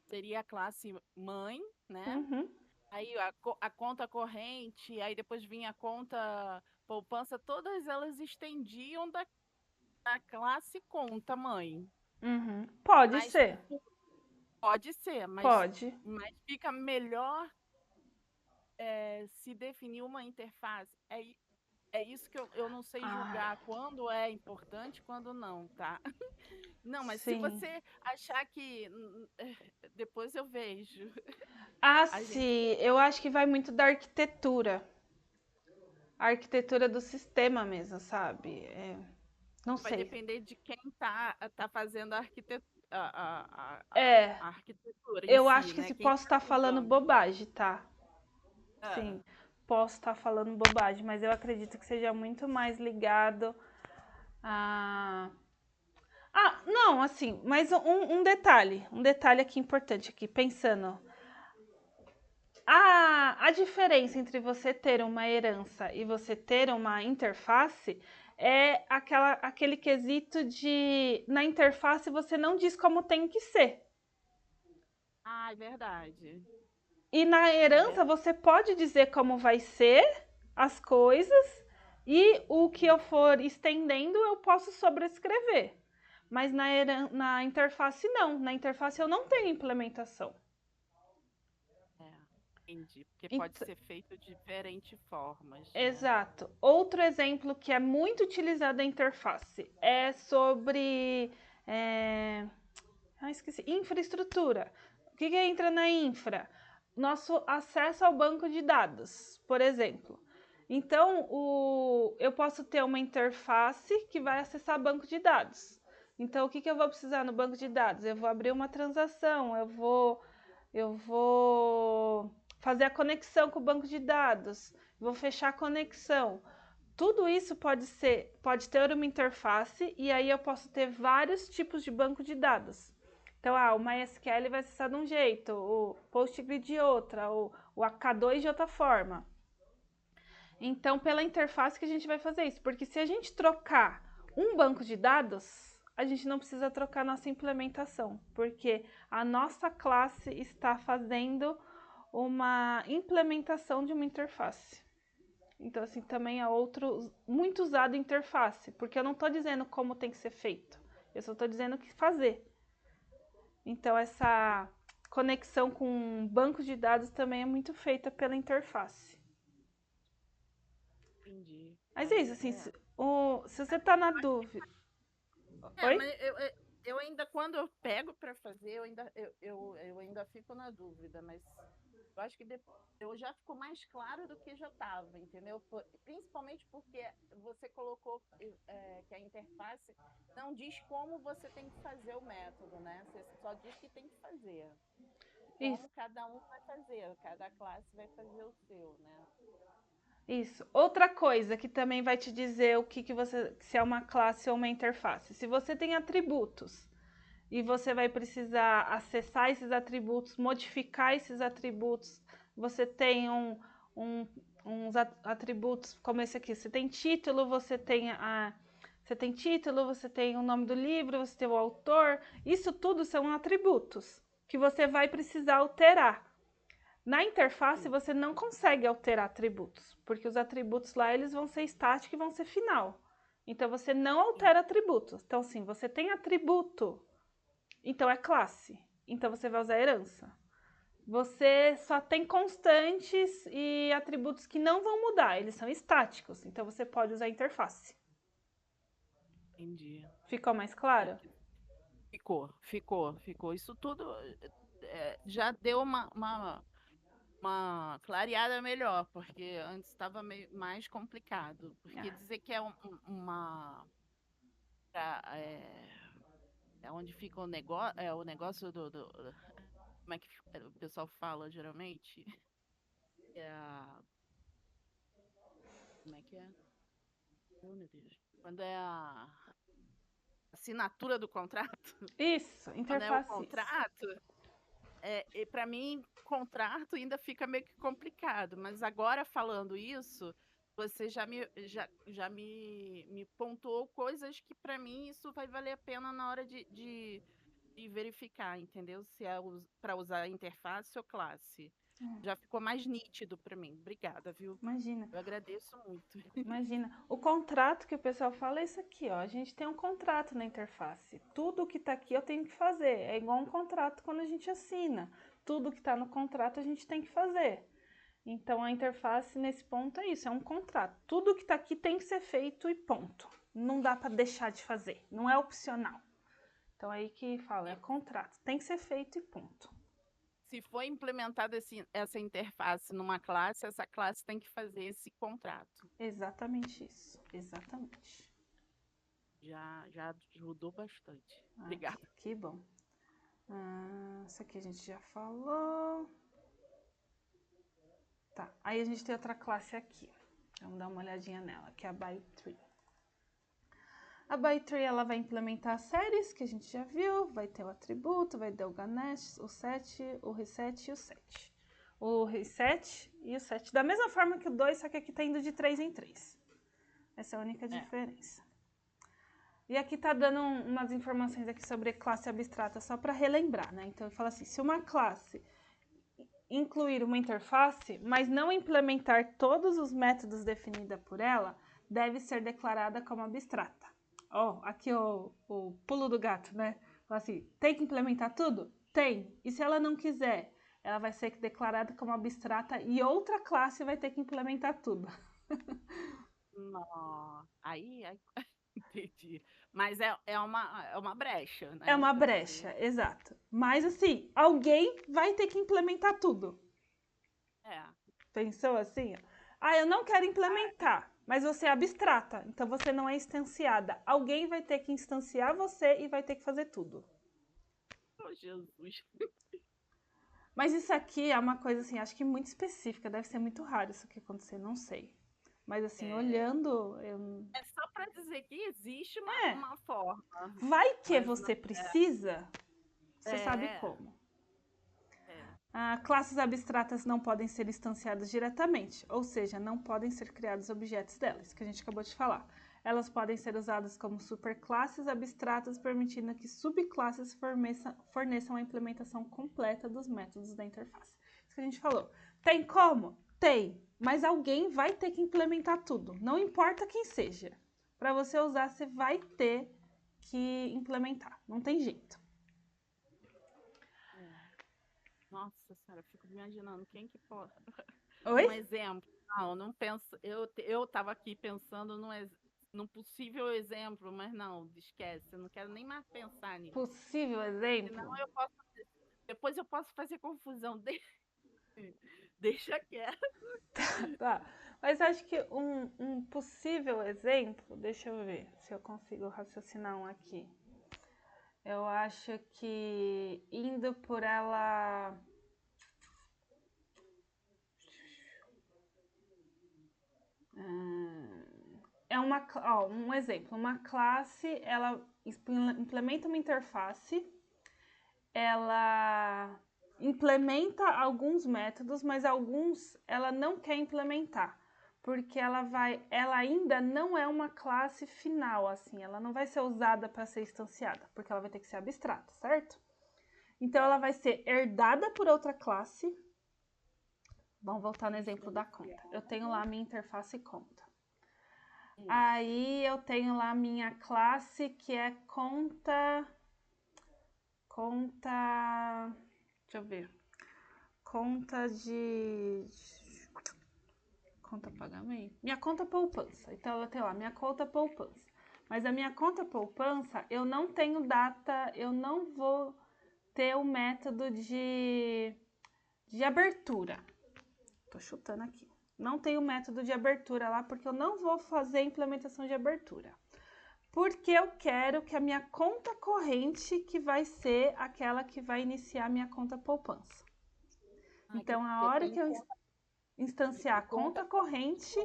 seria a classe mãe, né? Uhum. Aí a conta corrente, aí depois vinha a conta poupança, todas elas estendiam da classe conta, mãe. Uhum. Pode Mas ser, pode ser, pode. mas fica melhor se definir uma interface. É isso que eu não sei Ah, julgar quando é importante, quando não, tá? Não, mas se sim. você achar que depois eu vejo. Ah, A gente sim, eu acho que vai muito da arquitetura. A arquitetura do sistema mesmo, sabe? Não vai sei. depender de quem tá fazendo É, a arquitetura em eu si, acho que né? se Quem posso está estar falando julgando. bobagem, tá? Ah, Sim, posso estar falando bobagem, mas eu acredito que seja muito mais ligado a. Ah, não, assim, mas um detalhe aqui importante aqui, pensando. A diferença entre você ter uma herança e você ter uma interface é aquele quesito de na interface você não diz como tem que ser. é verdade. E na É herança verdade. você pode dizer como vai ser as coisas e o que eu for estendendo eu posso sobrescrever. Mas na interface não. Na interface eu não tenho implementação. É, entendi. Porque pode Ent- ser feito de diferentes formas, né? Exato. Outro exemplo que é muito utilizado na interface é sobre. é, esqueci. Infraestrutura. O que entra na infra? Nosso acesso ao banco de dados, por exemplo. Então, eu posso ter uma interface que vai acessar banco de dados. Então, o que eu vou precisar no banco de dados? Eu vou abrir uma transação, eu vou fazer a conexão com o banco de dados, vou fechar a conexão. Tudo isso pode ter uma interface e aí eu posso ter vários tipos de banco de dados. Então, o MySQL vai acessar de um jeito, o PostgreSQL de outra, o AK2 de outra forma. Então, pela interface que a gente vai fazer isso, porque se a gente trocar um banco de dados, a gente não precisa trocar nossa implementação, porque a nossa classe está fazendo uma implementação de uma interface. Então, assim, também é outro muito usado interface, porque eu não estou dizendo como tem que ser feito, eu só estou dizendo o que fazer. Então, essa conexão com banco de dados também é muito feita pela interface. Entendi. Mas é isso, assim, se você está na dúvida. É, Oi? mas eu ainda, quando eu pego para fazer, eu ainda fico na dúvida, mas eu acho que eu já ficou mais claro do que já estava, entendeu? Principalmente porque você colocou que a interface não diz como você tem que fazer o método, né? Você só diz que tem que fazer. Isso, Como cada um vai fazer, cada classe vai fazer o seu, né? isso. Outra coisa que também vai te dizer o que você, se é uma classe ou uma interface. Se você tem atributos e você vai precisar acessar esses atributos, modificar esses atributos, você tem um, uns atributos como esse aqui. Você tem título, você tem o nome do livro, você tem o autor. Isso tudo são atributos que você vai precisar alterar. Na interface Sim, você não consegue alterar atributos, porque os atributos lá eles vão ser estáticos e vão ser final. Então você não sim, altera atributos. Então sim, você tem atributo, então é classe. Então você vai usar herança. Você só tem constantes e atributos que não vão mudar, eles são estáticos. Então você pode usar interface. entendi. Ficou mais É, claro? ficou. Isso tudo já deu uma clareada melhor, porque antes estava mais complicado. Porque Ah, dizer que é pra, é onde fica o negócio como é que o pessoal fala geralmente? É como é que é? Oh, meu Deus. Quando é a assinatura do contrato, isso, quando é o interface, isso. contrato, e para mim, contrato ainda fica meio que complicado, mas agora falando isso, você já me pontuou coisas que para mim isso vai valer a pena na hora de verificar, entendeu? Se é para usar interface ou classe. Já ficou mais nítido para mim. Obrigada, viu? Imagina. Eu agradeço muito. Imagina, o contrato que o pessoal fala é isso aqui, ó. A gente tem um contrato na interface. Tudo que tá aqui eu tenho que fazer. É igual um contrato quando a gente assina. Tudo que tá no contrato a gente tem que fazer. Então a interface nesse ponto é isso, é um contrato. Tudo que tá aqui tem que ser feito e ponto. Não dá para deixar de fazer, não é opcional. Então aí que fala, é contrato, tem que ser feito e ponto. Se for implementada essa interface numa classe, essa classe tem que fazer esse contrato. Exatamente isso, exatamente. Já ajudou bastante. Obrigada. Que bom. Isso aqui a gente já falou. Tá, aí a gente tem outra classe aqui. Vamos dar uma olhadinha nela, que é a byTree. A byTree ela vai implementar as séries que a gente já viu, vai ter o atributo, vai ter o Ganesh, o set, o reset e o set. O reset e o set, da mesma forma que o 2, só que aqui tá indo de 3 em 3. Essa é a única diferença. E aqui tá dando umas informações aqui sobre classe abstrata, só para relembrar, né? Então, ele fala assim, se uma classe incluir uma interface, mas não implementar todos os métodos definidos por ela, deve ser declarada como abstrata. Ó, aqui o pulo do gato, né? Fala assim, tem que implementar tudo? Tem. E se ela não quiser, ela vai ser declarada como abstrata e outra classe vai ter que implementar tudo. Não. Aí entendi. Mas é uma brecha, É né? uma brecha, exato. Mas assim, alguém vai ter que implementar tudo. É. Pensou assim? Ah, eu não quero implementar, mas você é abstrata, então você não é instanciada. Alguém vai ter que instanciar você e vai ter que fazer tudo. Oh, Jesus. Mas isso aqui é uma coisa assim, acho que muito específica, deve ser muito raro isso aqui acontecer, não sei. Mas assim, olhando, É só para dizer que existe é, uma forma, vai que mas não você precisa, você sabe é. como. É. Classes abstratas não podem ser instanciadas diretamente, ou seja, não podem ser criados objetos delas, que a gente acabou de falar. Elas podem ser usadas como superclasses abstratas, permitindo que subclasses forneçam a implementação completa dos métodos da interface. Isso que a gente falou. Tem como? Tem, mas alguém vai ter que implementar tudo, não importa quem seja. Para você usar, você vai ter que implementar, não tem jeito. Nossa senhora, eu fico me imaginando quem que pode. Oi? Um exemplo. Não penso. Eu estava aqui pensando num possível exemplo, mas não, esquece. Eu não quero nem mais pensar nisso. Possível exemplo? Senão depois eu posso fazer confusão. Deixa quieto. Tá. Mas acho que um possível exemplo, deixa eu ver se eu consigo raciocinar um aqui. Eu acho que indo por ela. É um exemplo. Uma classe, ela implementa uma interface, ela implementa alguns métodos, mas alguns ela não quer implementar, porque ela ainda não é uma classe final, assim, ela não vai ser usada para ser instanciada, porque ela vai ter que ser abstrata, certo? Então ela vai ser herdada por outra classe. Vamos voltar no exemplo da conta. Eu tenho lá a minha interface conta. Aí eu tenho lá a minha classe que é conta. Deixa eu ver. Conta de. Conta pagamento? Minha conta poupança. Então ela tem lá, minha conta poupança. Mas a minha conta poupança, eu não tenho data, eu não vou ter o método de abertura. Tô chutando aqui. Não tem o método de abertura lá, porque eu não vou fazer a implementação de abertura. Porque eu quero que a minha conta corrente que vai ser aquela que vai iniciar a minha conta poupança. Então, a hora que eu instanciar a conta corrente,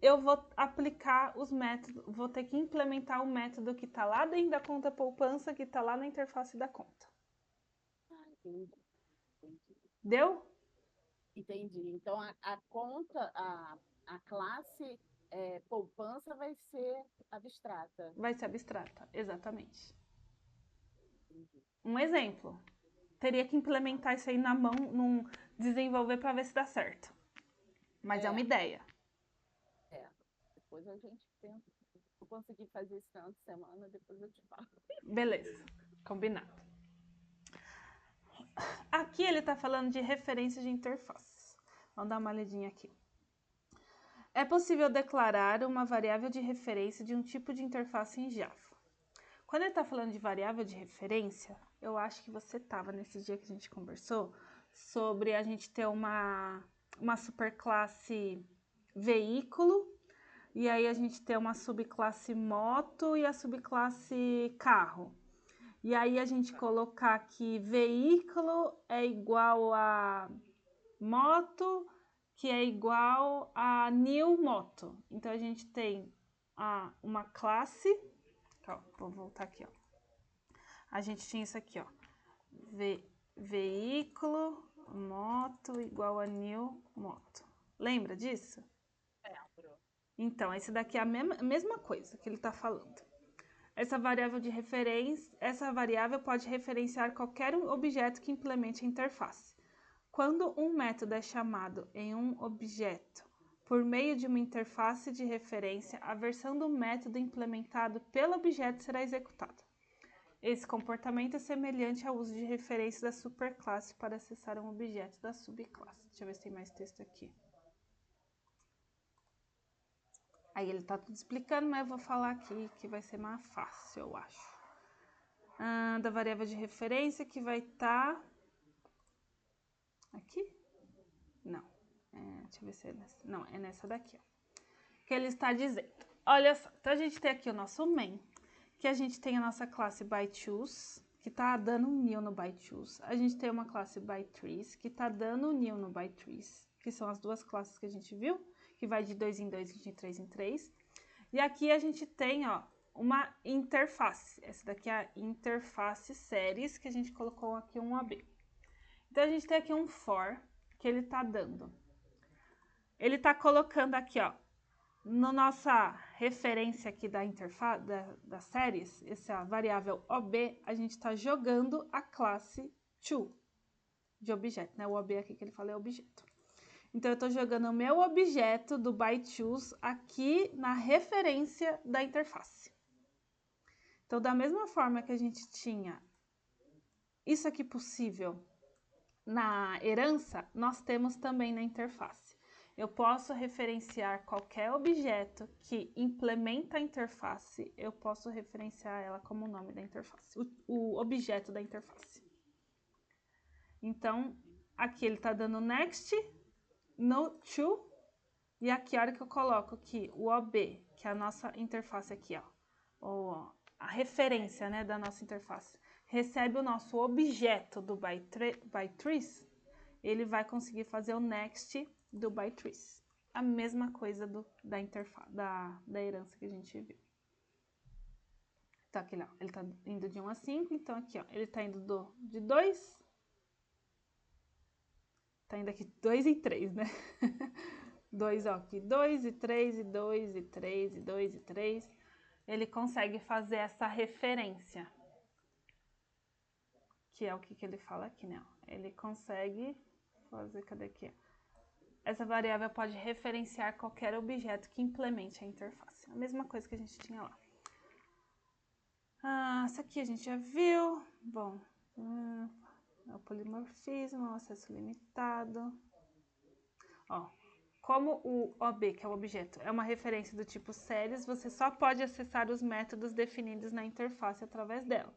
eu vou aplicar os métodos, vou ter que implementar o método que está lá dentro da conta poupança, que está lá na interface da conta. Entendi. Deu? Entendi. Então, a conta, a classe poupança vai ser abstrata. Vai ser abstrata, exatamente. Entendi. Um exemplo. teria que implementar isso aí na mão, desenvolver para ver se dá certo. Mas é uma ideia. Depois a gente tenta. Se eu conseguir fazer esse final de semana, depois eu te falo. Beleza, combinado. Aqui ele está falando de referência de interfaces. Vamos dar uma olhadinha aqui. É possível declarar uma variável de referência de um tipo de interface em Java. Quando ele está falando de variável de referência, eu acho que você estava nesse dia que a gente conversou sobre a gente ter uma superclasse veículo, e aí a gente ter uma subclasse moto e a subclasse carro. E aí a gente colocar que veículo é igual a moto, que é igual a new moto. Então a gente tem uma classe, ó, vou voltar aqui, ó. A gente tinha isso aqui, ó. Veículo, moto igual a new moto. Lembra disso? Lembro. Então, esse daqui é a mesma coisa que ele está falando. Essa variável pode referenciar qualquer objeto que implemente a interface. Quando um método é chamado em um objeto por meio de uma interface de referência, a versão do método implementado pelo objeto será executada. Esse comportamento é semelhante ao uso de referências da superclasse para acessar um objeto da subclasse. Deixa eu ver se tem mais texto aqui. Aí ele tá tudo explicando, mas eu vou falar aqui que vai ser mais fácil, eu acho. Da variável de referência que vai estar... Aqui? Não. Deixa eu ver se é nessa. Não, é nessa daqui, ó. Que ele está dizendo. Olha só, então a gente tem aqui o nosso main, que a gente tem a nossa classe byToOs, que tá dando um new no byToOs. A gente tem uma classe byTrees, que tá dando um new no byTrees, que são as duas classes que a gente viu, que vai de 2 em 2 e de 3 em 3. E aqui a gente tem, ó, uma interface. Essa daqui é a interface séries, que a gente colocou aqui um AB. Então a gente tem aqui um for, que ele tá dando. Ele tá colocando aqui, ó, na nossa referência aqui da interface, das séries, essa variável OB, a gente está jogando a classe to de objeto, né? O OB aqui que ele fala é objeto. Então, eu estou jogando o meu objeto do byToOs aqui na referência da interface. Então, da mesma forma que a gente tinha isso aqui possível na herança, nós temos também na interface. Eu posso referenciar qualquer objeto que implementa a interface, eu posso referenciar ela como o nome da interface, o objeto da interface. Então, aqui ele está dando next no to, e aqui a hora que eu coloco aqui o OB, que é a nossa interface aqui, ó, a referência, né, da nossa interface, recebe o nosso objeto do byTrees, ele vai conseguir fazer o next do byTrees. A mesma coisa da interface, da herança que a gente viu. Então, aqui, ó, ele tá indo de 1 a 5, então aqui, ó, ele tá indo de 2, tá indo aqui 2 e 3, né? 2, ó, aqui, 2 e 3, e 2 e 3, e 2 e 3. Ele consegue fazer essa referência. Que é o que ele fala aqui, né? Ele consegue fazer, cadê aqui? Essa variável pode referenciar qualquer objeto que implemente a interface. A mesma coisa que a gente tinha lá. Essa aqui a gente já viu. Bom, é o polimorfismo, o acesso limitado. Ó, como o OB, que é o objeto, é uma referência do tipo séries, você só pode acessar os métodos definidos na interface através dela.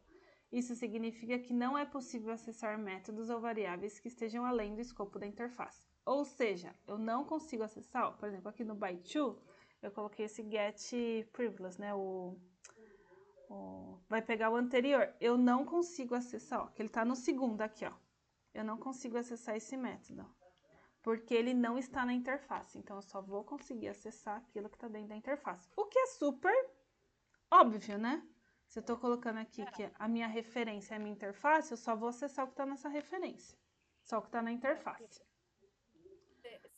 Isso significa que não é possível acessar métodos ou variáveis que estejam além do escopo da interface. Ou seja, eu não consigo acessar, ó, por exemplo, aqui no byTo, eu coloquei esse getPrivilege, né, vai pegar o anterior. Eu não consigo acessar, ó, que ele está no segundo aqui, ó. Eu não consigo acessar esse método, porque ele não está na interface. Então, eu só vou conseguir acessar aquilo que está dentro da interface. O que é super óbvio, né? Se eu estou colocando aqui que a minha referência é a minha interface, eu só vou acessar o que está nessa referência. Só o que está na interface.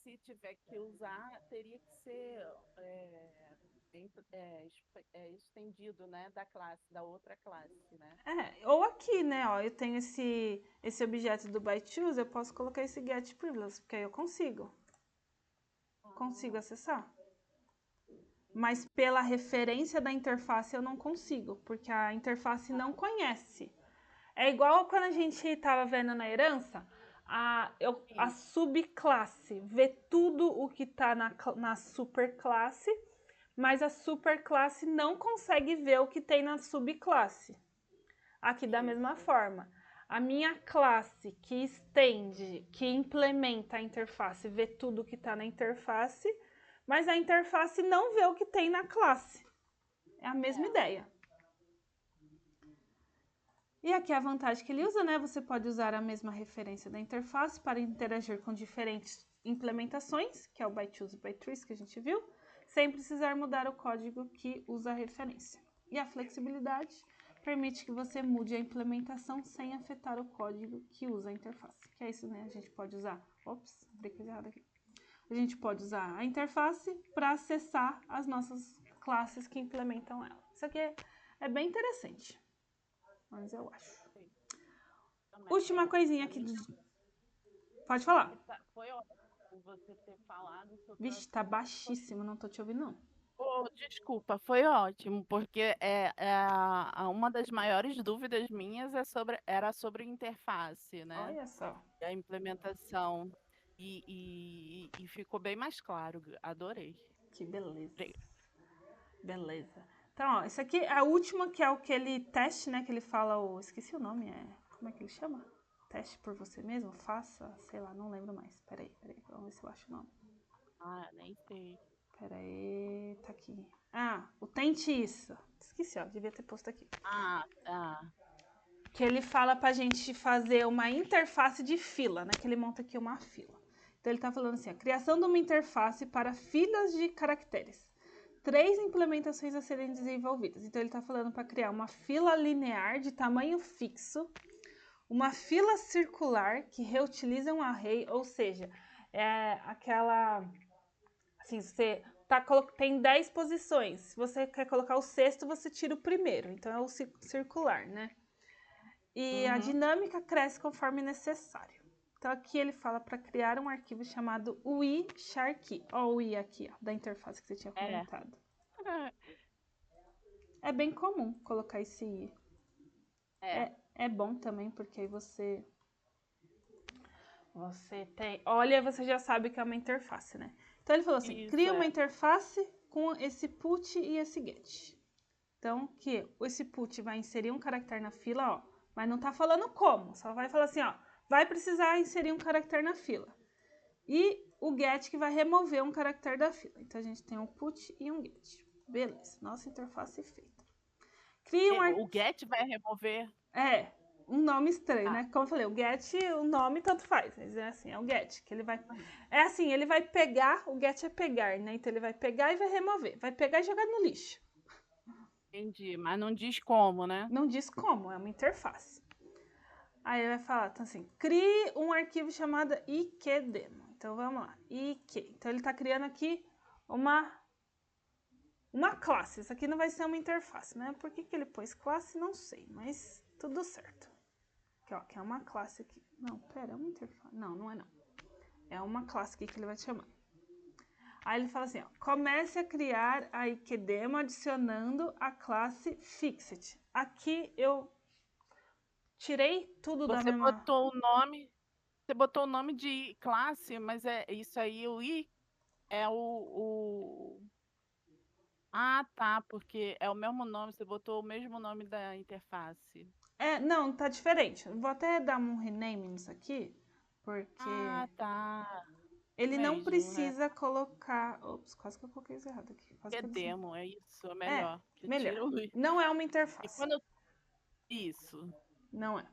Se tiver que usar, teria que ser estendido, né, da classe, da outra classe, né? Ou aqui, né, ó, eu tenho esse objeto do byTeOse, eu posso colocar esse getPrivilege, porque aí eu consigo acessar. Mas pela referência da interface eu não consigo, porque a interface não conhece. É igual quando a gente estava vendo na herança, a subclasse vê tudo o que está na superclasse, mas a superclasse não consegue ver o que tem na subclasse. Aqui da mesma forma, a minha classe que estende, que implementa a interface, vê tudo que está na interface, mas a interface não vê o que tem na classe. É a mesma ideia. E aqui a vantagem que ele usa, né? Você pode usar a mesma referência da interface para interagir com diferentes implementações, que é o byTeOse e byTrees que a gente viu, sem precisar mudar o código que usa a referência. E a flexibilidade permite que você mude a implementação sem afetar o código que usa a interface. Que é isso, né? A gente pode usar... Ops, dei coisa errada aqui. A gente pode usar a interface para acessar as nossas classes que implementam ela. Isso aqui é bem interessante. Mas eu acho. Última coisinha aqui. Pode falar. Foi ótimo você ter falado sobre... Vixe, tá baixíssimo, não tô te ouvindo, não. Oh, desculpa, foi ótimo, porque uma das maiores dúvidas minhas era sobre interface, né? Olha só. E a implementação. E ficou bem mais claro, adorei. Que beleza. Beleza. Então, ó, isso aqui é a última, que é aquele teste, né? Que ele fala, esqueci o nome, como é que ele chama? Teste por você mesmo? Faça, sei lá, não lembro mais. Peraí, vamos ver se eu acho o nome. Ah, nem sei. Peraí, tá aqui. O Tente Isso. Esqueci, ó, devia ter posto aqui. Tá. Que ele fala pra gente fazer uma interface de fila, né? Que ele monta aqui uma fila. Então ele tá falando assim, a criação de uma interface para filas de caracteres. 3 implementações a serem desenvolvidas. Então ele tá falando para criar uma fila linear de tamanho fixo, uma fila circular que reutiliza um array, ou seja, é aquela... Assim, você tem 10 posições. Se você quer colocar o sexto, você tira o primeiro. Então é o circular, né? E a dinâmica cresce conforme necessário. Então aqui ele fala para criar um arquivo chamado UI_char_key. Ó o UI aqui, ó, da interface que você tinha comentado. É bem comum colocar esse I. É bom também, porque aí você tem... Olha, você já sabe que é uma interface, né? Então ele falou assim, cria uma interface com esse put e esse get. Então, que esse put vai inserir um caractere na fila, ó, mas não tá falando como, só vai falar assim, ó, vai precisar inserir um caractere na fila. E o get que vai remover um caractere da fila. Então a gente tem um put e um get. Beleza, nossa interface feita. O get vai remover? Um nome estranho, né? Como eu falei, o get, o nome tanto faz, mas é assim, é o get, que ele vai... É assim, ele vai pegar, o get é pegar, né? Então ele vai pegar e vai remover, vai pegar e jogar no lixo. Entendi, mas não diz como, né? Não diz como, é uma interface. Aí ele vai falar, então assim, crie um arquivo chamado ikdemo. Então vamos lá, ik. Então ele está criando aqui uma classe. Isso aqui não vai ser uma interface, né? Por que ele pôs classe? Não sei, mas tudo certo. Aqui, ó, que é uma classe aqui. Não, pera, é uma interface. Não, não é não. É uma classe aqui que ele vai te chamar. Aí ele fala assim, ó, comece a criar a ikdemo adicionando a classe fixed. Aqui eu tirei tudo da mesma... Você botou o nome de classe, mas é isso aí, o i é Ah, tá, porque é o mesmo nome, você botou o mesmo nome da interface. Não, tá diferente. Vou até dar um rename nisso aqui, porque... Ah, tá. Ele não precisa colocar... Ops, quase que eu coloquei isso errado aqui. Quase que eu demo, é isso, é melhor. Melhor. Não é uma interface. Isso. Não é.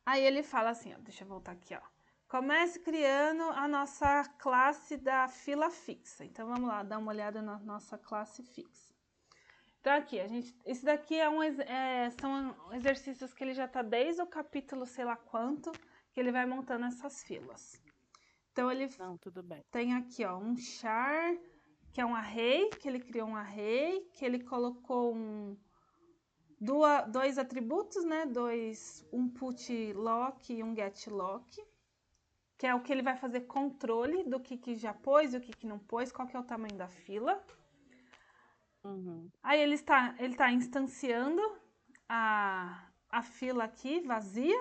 Aí ele fala assim, ó, deixa eu voltar aqui, ó. Comece criando a nossa classe da fila fixa. Então vamos lá, dar uma olhada na nossa classe fixa. Então aqui, esse daqui são exercícios que ele já tá desde o capítulo sei lá quanto, que ele vai montando essas filas. Então ele tudo bem. Tem aqui, ó, um char que é um array, que ele criou um array, que ele colocou dois atributos, né? Um put lock e um get lock, que é o que ele vai fazer controle do que já pôs e o que não pôs, qual que é o tamanho da fila. Aí ele está instanciando a fila aqui vazia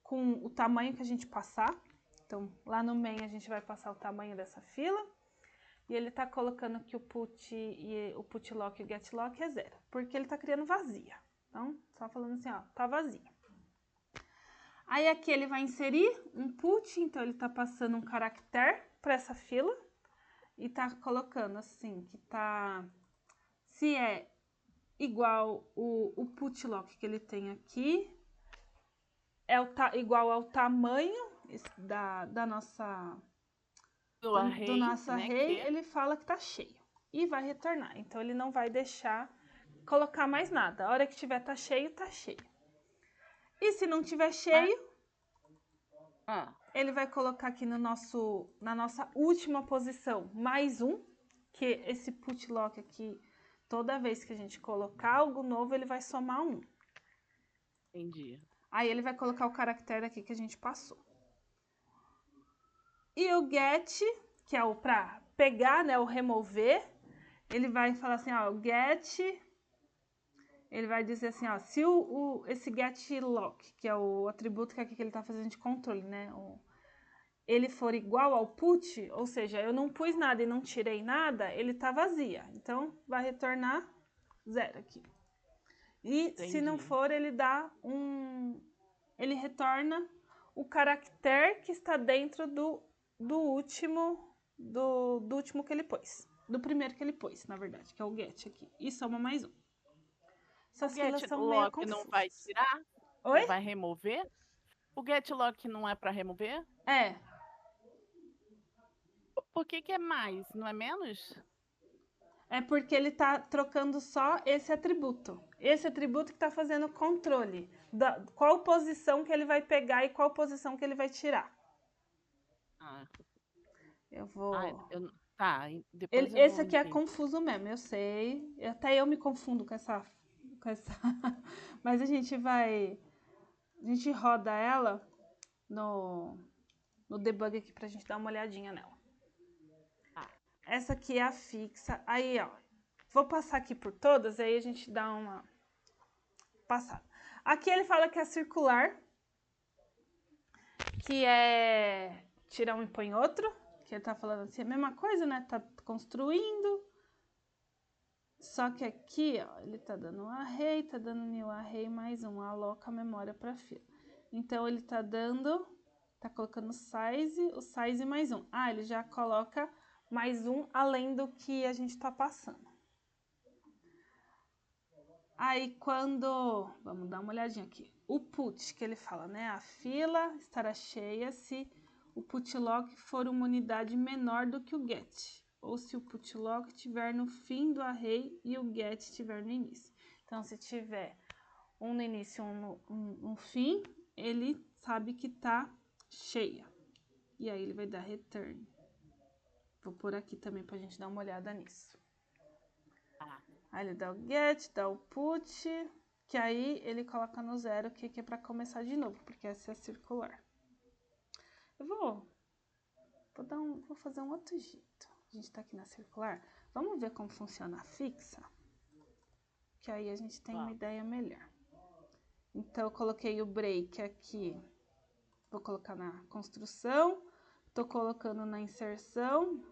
com o tamanho que a gente passar. Então, lá no main a gente vai passar o tamanho dessa fila. E ele está colocando que o put lock e o get lock é 0, porque ele está criando vazia. Então, só falando assim, ó, tá vazia. Aí aqui ele vai inserir um put, então ele está passando um caractere para essa fila e está colocando assim, que tá, se é igual o put lock que ele tem aqui, igual ao tamanho da nossa... do nosso array, ele fala que tá cheio e vai retornar. Então, ele não vai deixar colocar mais nada. A hora que tiver tá cheio, tá cheio. E se não tiver cheio, ele vai colocar aqui na nossa última posição mais um, que esse put lock aqui, toda vez que a gente colocar algo novo, ele vai somar um. Entendi. Aí ele vai colocar o caractere aqui que a gente passou. E o get, que é o para pegar, né, o remover, ele vai falar assim, ó, o get, ele vai dizer assim, ó, se esse get lock, que é o atributo que aqui que ele tá fazendo de controle, né, ele for igual ao put, ou seja, eu não pus nada e não tirei nada, ele tá vazia. Então, vai retornar 0 aqui. E Entendi. se não for, ele retorna o caractere que está dentro do último que ele pôs. Do primeiro que ele pôs, na verdade, que é o get aqui. E soma mais um. Essas filas são meio confusas. Não vai tirar? Oi? Não vai remover? O get lock não é para remover? É. Por que é mais? Não é menos? É porque ele está trocando só esse atributo. Esse atributo que está fazendo o controle. Qual posição que ele vai pegar e qual posição que ele vai tirar. Eu vou... Tá, depois esse aqui é confuso mesmo, eu sei. Até eu me confundo com essa... Mas a gente roda ela no debug aqui pra gente dar uma olhadinha nela. Essa aqui é a fixa. Aí, ó, vou passar aqui por todas, aí a gente dá uma passada. Aqui ele fala que é circular, que é tirar um e põe outro, que ele tá falando assim, a mesma coisa, né? Tá construindo. Só que aqui, ó, ele tá dando um array, tá dando new array mais um, aloca a memória para fila. Então, ele tá colocando o size mais um. Ah, ele já coloca mais um além do que a gente tá passando. Aí, vamos dar uma olhadinha aqui. O put, que ele fala, né? A fila estará cheia se o put lock for uma unidade menor do que o get. Ou se o put lock estiver no fim do array e o get estiver no início. Então, se tiver um no início e um no fim, ele sabe que tá cheia. E aí, ele vai dar return. Vou pôr aqui também pra gente dar uma olhada nisso. Aí ele dá o get, dá o put, que aí ele coloca no 0, que é para começar de novo, porque essa é circular. Eu vou fazer um outro jeito. A gente tá aqui na circular. Vamos ver como funciona a fixa? Que aí a gente tem uma ideia melhor. Então, eu coloquei o break aqui. Vou colocar na construção. Tô colocando na inserção.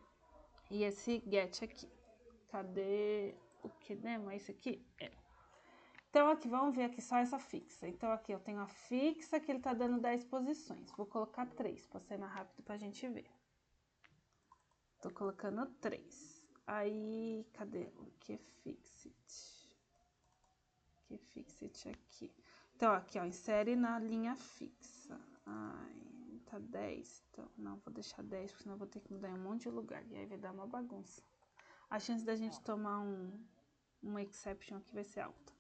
E esse get aqui. Cadê o que demo? É esse aqui? É. Então, aqui, vamos ver aqui só essa fixa. Então, aqui eu tenho a fixa que ele tá dando 10 posições. Vou colocar 3, para ser mais rápido pra gente ver. Tô colocando 3. Aí, cadê o que fixit? Que fixit aqui. Então, aqui, ó, insere na linha fixa. Ai, tá 10. Então, não, vou deixar 10, porque senão eu vou ter que mudar em um monte de lugar. E aí vai dar uma bagunça. A chance da gente tomar uma exception aqui vai ser alta.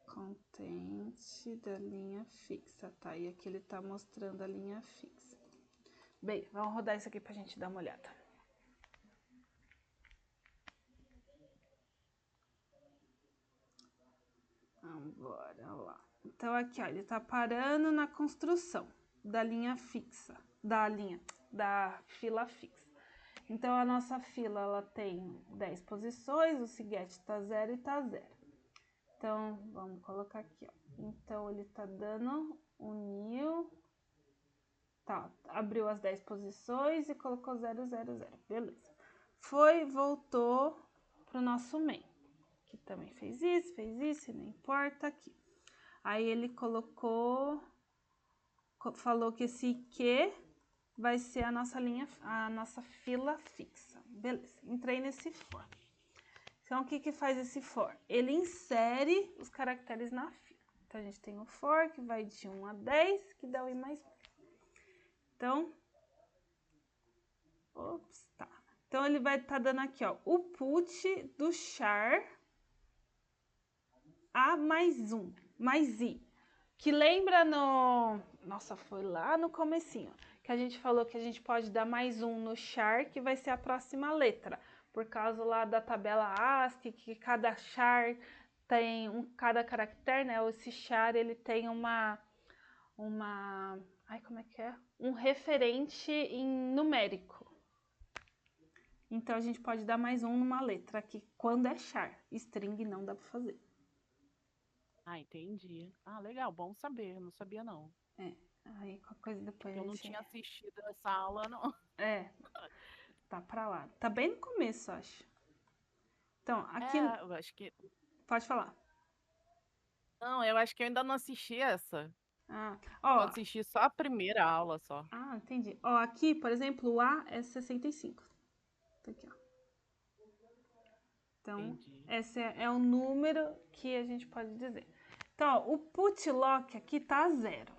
Content da linha fixa, tá? E aqui ele tá mostrando a linha fixa. Bem, vamos rodar isso aqui pra gente dar uma olhada. Bora lá. Então, aqui, ó, ele tá parando na construção da linha fixa, da fila fixa. Então, a nossa fila, ela tem 10 posições, o seguinte tá 0 e tá 0. Então, vamos colocar aqui, ó. Então, ele tá dando um new. Tá, abriu as 10 posições e colocou 0, 0, 0. Beleza. Foi, voltou pro nosso main. Que também fez isso, não importa aqui. Aí ele falou que esse que vai ser a nossa linha, a nossa fila fixa. Beleza, entrei nesse for. Então, o que que faz esse for? Ele insere os caracteres na fila. Então, a gente tem o for, que vai de 1 a 10, que dá o i mais b. Então, tá. Então, ele vai estar dando aqui, ó, o put do char a mais 1, mais i. Que lembra no... Nossa, foi lá no comecinho. Que a gente falou que a gente pode dar mais 1 no char, que vai ser a próxima letra. Por causa lá da tabela ASCII, que cada char tem cada caractere, né? Esse char, ele tem ai, como é que é? Um referente em numérico. Então, a gente pode dar mais 1 numa letra aqui, quando é char. String não dá para fazer. Ah, entendi. Ah, legal, bom saber, não sabia não. É, aí qualquer coisa depois Eu a não gente... tinha assistido essa aula, não. É, tá pra lá. Tá bem no começo, acho. Então, aqui... Eu acho que... Pode falar. Não, eu acho que eu ainda não assisti essa. Ah, Eu ó... assisti só a primeira aula, só. Ah, entendi. Ó, aqui, por exemplo, o A é 65. Tá aqui, ó. Então, Entendi. esse é o número que a gente pode dizer. Então, ó, o put lock aqui tá 0.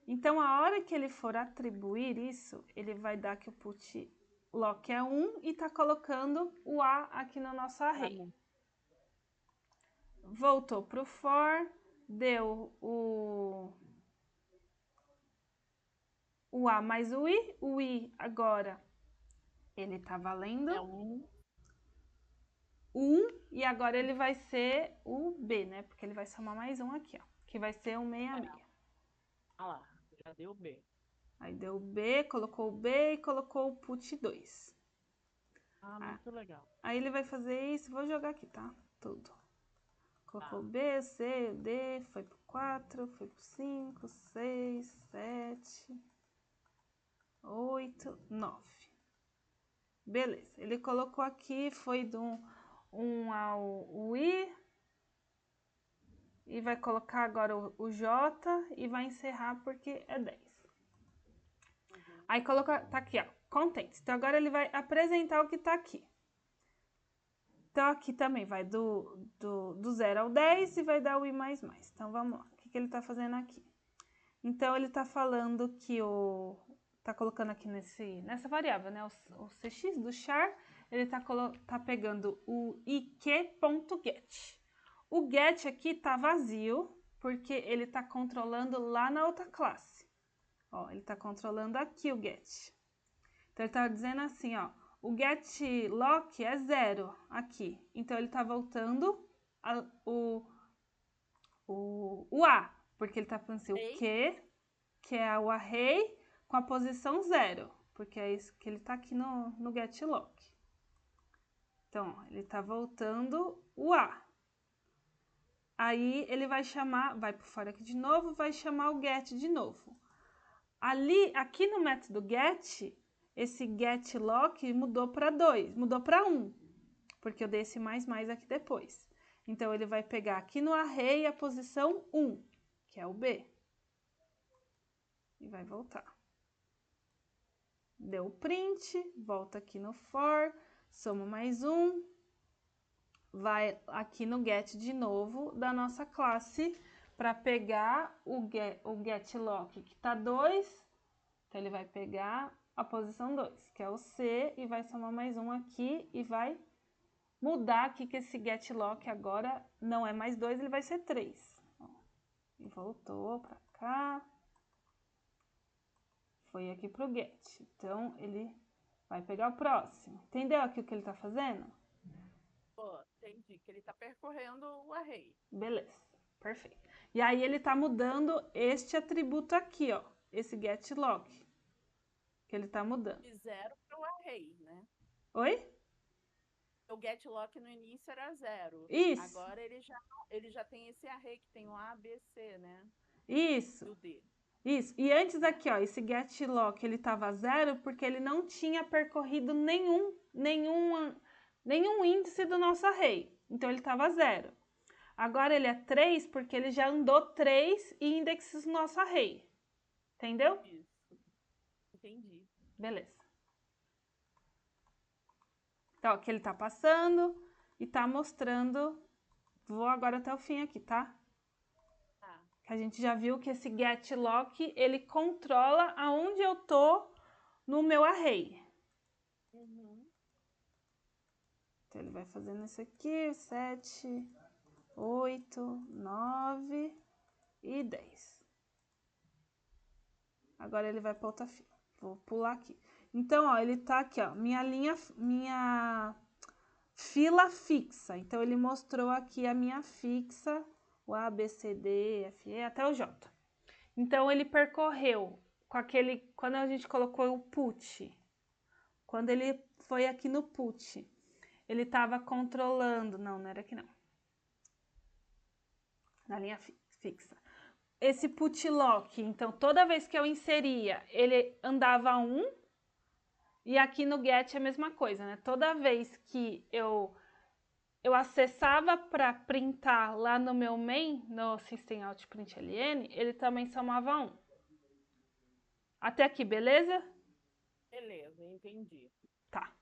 Então, a hora que ele for atribuir isso, ele vai dar que o put lock é 1 e tá colocando o A aqui no nosso array. Voltou pro for, deu o A mais o I agora ele tá valendo É um... 1 e agora ele vai ser o B, né? Porque ele vai somar mais um aqui, ó, que vai ser um 66. Ah lá, já deu B. Aí deu o B, colocou o B e colocou o put 2. Ah, muito legal. Aí ele vai fazer isso, vou jogar aqui, tá? Tudo. Colocou o B, C, o D, foi pro 4, foi pro 5, 6, 7, 8, 9. Beleza, ele colocou aqui, foi do 1 ao I, e vai colocar agora o J e vai encerrar porque é 10. Aí coloca, tá aqui, ó, contents. Então agora ele vai apresentar o que tá aqui. Então aqui também vai do 0 ao 10 e vai dar o i mais mais. Então vamos lá, o que ele tá fazendo aqui? Então ele tá falando que tá colocando aqui nessa variável, né, o cx do char, ele tá pegando o iq.get. O get aqui tá vazio, porque ele tá controlando lá na outra classe. Ó, ele tá controlando aqui o get. Então ele tá dizendo assim, ó, o get lock é 0 aqui. Então ele tá voltando o A, porque ele tá falando assim, o que é o array com a posição 0, porque é isso que ele tá aqui no get lock. Então, ele tá voltando o A. Aí ele vai chamar, vai por fora aqui de novo, vai chamar o get de novo. Aqui no método get, esse get lock mudou para 2, mudou para 1, porque eu dei esse mais mais aqui depois. Então, ele vai pegar aqui no array a posição 1, que é o B, e vai voltar. Deu o print, volta aqui no for, soma mais 1, vai aqui no get de novo da nossa classe para pegar o get lock que tá 2, então ele vai pegar a posição 2, que é o C, e vai somar mais 1 aqui e vai mudar aqui que esse get lock agora não é mais 2, ele vai ser 3. E voltou para cá. foi aqui pro get. Então, ele vai pegar o próximo. Entendeu aqui o que ele tá fazendo? Pô, entendi que ele tá percorrendo o array. Beleza, perfeito. E aí ele tá mudando este atributo aqui, ó, esse getLog, que ele tá mudando. De 0 para o array, né? Oi? O getLock no início era 0. Isso. Agora ele já tem esse array que tem o A, B, C, né? Isso. Do D. Isso. E antes aqui, ó, esse getLock, ele tava 0 porque ele não tinha percorrido nenhum índice do nosso array. Então ele tava 0. Agora ele é 3 porque ele já andou 3 índices no nosso array. Entendeu? Isso. Entendi. Beleza. Então, aqui ele tá passando e tá mostrando. Vou agora até o fim aqui, tá? Tá. Que a gente já viu que esse getLock, ele controla aonde eu tô no meu array. Uhum. Então, ele vai fazendo isso aqui, 7, 8, 9 e 10. Agora ele vai para outra fila. Vou pular aqui. Então, ó, ele tá aqui, ó, minha fila fixa. Então, ele mostrou aqui a minha fixa, o A, B, C, D, F, E, até o J. Então, ele percorreu com aquele, quando a gente colocou o put, quando ele foi aqui no put, ele estava controlando, não era aqui não, na linha fixa. Esse put lock, então, toda vez que eu inseria, ele andava 1, e aqui no get é a mesma coisa, né? Toda vez que eu acessava para printar lá no meu main, no system.out.println, ele também somava 1. Até aqui, beleza? Beleza, entendi. Tá.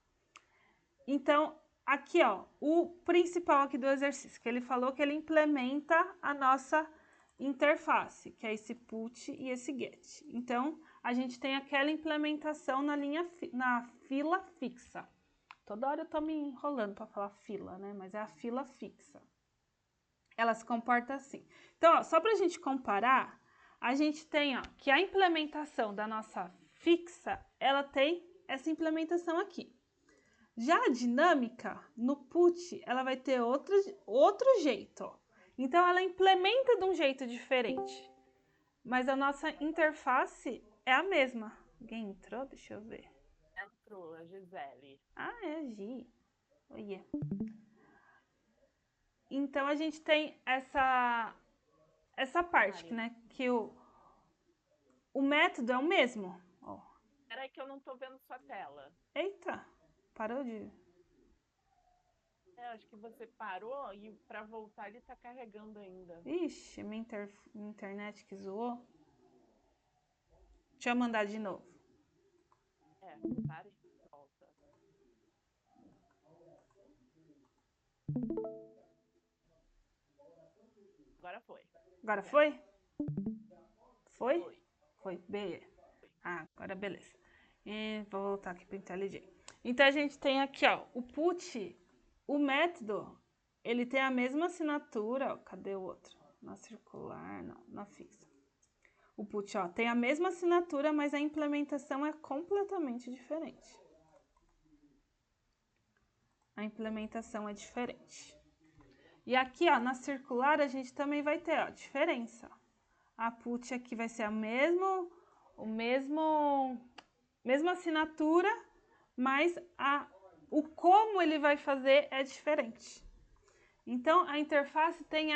Então, aqui, ó, o principal aqui do exercício, que ele falou que ele implementa a nossa interface, que é esse put e esse get. Então, a gente tem aquela implementação na fila fixa. Toda hora eu tô me enrolando para falar fila, né? Mas é a fila fixa. Ela se comporta assim. Então, ó, só para a gente comparar, a gente tem, ó, que a implementação da nossa fixa, ela tem essa implementação aqui. Já a dinâmica, no put, ela vai ter outro jeito, ó. Então, ela implementa de um jeito diferente. Mas a nossa interface é a mesma. Alguém entrou? Deixa eu ver. Entrou a Gisele. Ah, é a Gi. Oiê. Então, a gente tem essa parte, né? Que o método é o mesmo. Ó. Peraí que eu não tô vendo sua tela. Eita, parou de... Acho que você parou e para voltar ele tá carregando ainda. Ixi, minha internet que zoou. Deixa eu mandar de novo. Para e volta. Agora foi. Agora foi? Foi? Foi. Foi, beleza. Ah, agora beleza. E vou voltar aqui para o IntelliJ. Então, a gente tem aqui, ó, o put, o método, ele tem a mesma assinatura, ó, cadê o outro? Na circular, não, na fixa. O put, ó, tem a mesma assinatura, mas a implementação é completamente diferente. A implementação é diferente. E aqui, ó, na circular, a gente também vai ter, ó, diferença. A put aqui vai ser mesma assinatura, mas o como ele vai fazer é diferente. Então, a interface tem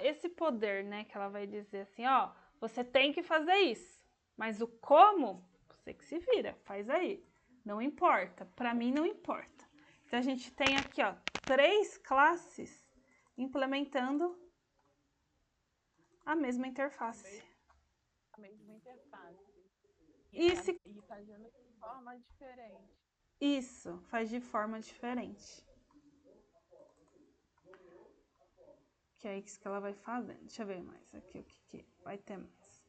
esse poder, né? Que ela vai dizer assim, ó, você tem que fazer isso. Mas o como, você que se vira, faz aí. Não importa, para mim não importa. Então, a gente tem aqui, ó, 3 classes implementando a mesma interface. A mesma interface. E fazendo de forma diferente. Isso, faz de forma diferente. Que é isso que ela vai fazendo. Deixa eu ver mais aqui o que vai ter mais.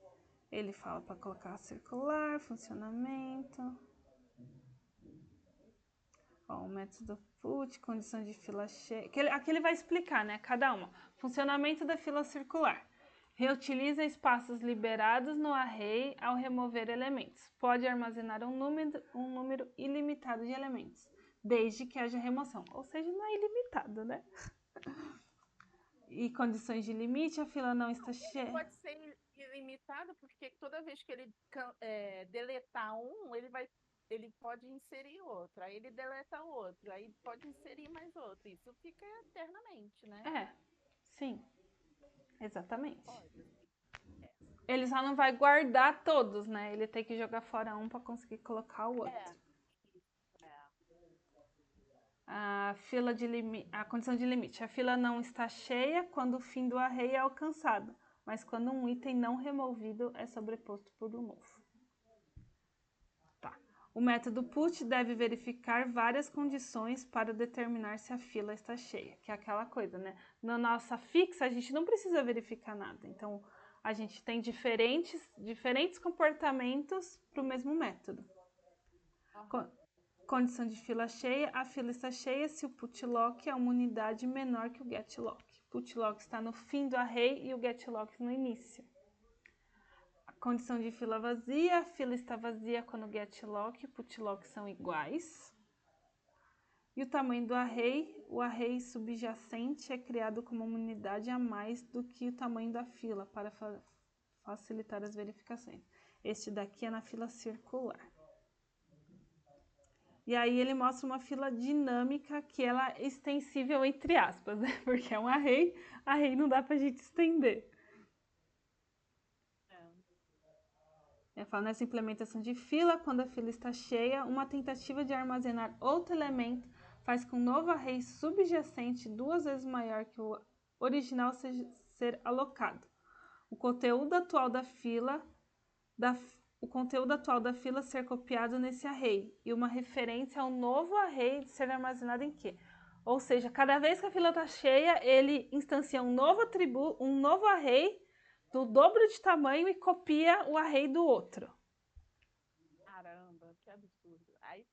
Ele fala para colocar circular, funcionamento. Ó, o método put, condição de fila cheia. Aqui ele vai explicar, né? Cada uma. Funcionamento da fila circular. Reutiliza espaços liberados no array ao remover elementos. Pode armazenar um número ilimitado de elementos, desde que haja remoção. Ou seja, não é ilimitado, né? E condições de limite, a fila não está cheia. Pode ser ilimitado, porque toda vez que ele deletar um, ele pode inserir outro. Aí ele deleta outro, aí pode inserir mais outro. Isso fica eternamente, né? É, sim, exatamente. Pode. Ele só não vai guardar todos, né? Ele tem que jogar fora um para conseguir colocar o outro. A condição de limite. A fila não está cheia quando o fim do array é alcançado, mas quando um item não removido é sobreposto por um novo. Tá. O método put deve verificar várias condições para determinar se a fila está cheia, que é aquela coisa, né? Na nossa fixa, a gente não precisa verificar nada. Então, a gente tem diferentes comportamentos para o mesmo método. Condição de fila cheia, a fila está cheia se o putlock é uma unidade menor que o getLock. Putlock está no fim do array e o getLock no início. A condição de fila vazia, a fila está vazia quando o getLock e o putlock são iguais. E o tamanho do array, o array subjacente é criado como uma unidade a mais do que o tamanho da fila para facilitar as verificações. Este daqui é na fila circular. E aí ele mostra uma fila dinâmica que ela é extensível entre aspas, né? Porque é um array não dá pra gente estender. Eu falo nessa implementação de fila, quando a fila está cheia, uma tentativa de armazenar outro elemento faz com que um novo array subjacente 2 vezes maior que o original ser alocado. O conteúdo atual da fila ser copiado nesse array e uma referência ao novo array de ser armazenado em quê? Ou seja, cada vez que a fila está cheia, ele instancia um novo atributo, um novo array do dobro de tamanho e copia o array do outro. Caramba, que absurdo. Aí,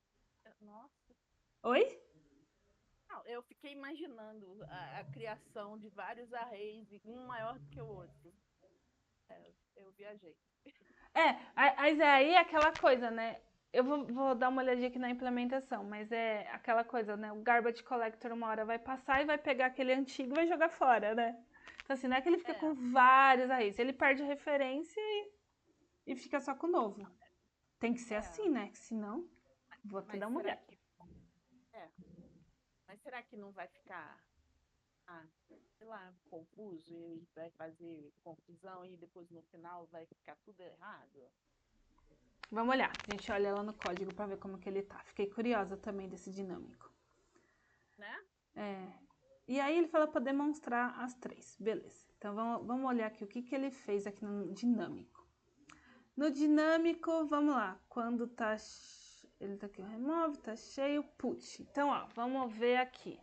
nossa. Oi? Não, eu fiquei imaginando a criação de vários arrays, um maior do que o outro. Eu viajei. Mas aí é aquela coisa, né? Eu vou dar uma olhadinha aqui na implementação, mas é aquela coisa, né? O garbage collector uma hora vai passar e vai pegar aquele antigo e vai jogar fora, né? Então assim, não é que ele fica com vários arrays, ele perde a referência e fica só com o novo. Tem que ser assim, né? Que senão, vou até dar uma olhada. Mas será que não vai ficar, sei lá, confuso e vai fazer confusão e depois no final vai ficar tudo errado? Vamos olhar. A gente olha lá no código para ver como que ele tá. Fiquei curiosa também desse dinâmico. Né? E aí ele fala para demonstrar as 3. Beleza. Então vamos olhar aqui o que ele fez aqui no dinâmico. No dinâmico, vamos lá. Quando tá... Ele tá aqui, o remove, tá cheio, put. Então, ó, vamos ver aqui.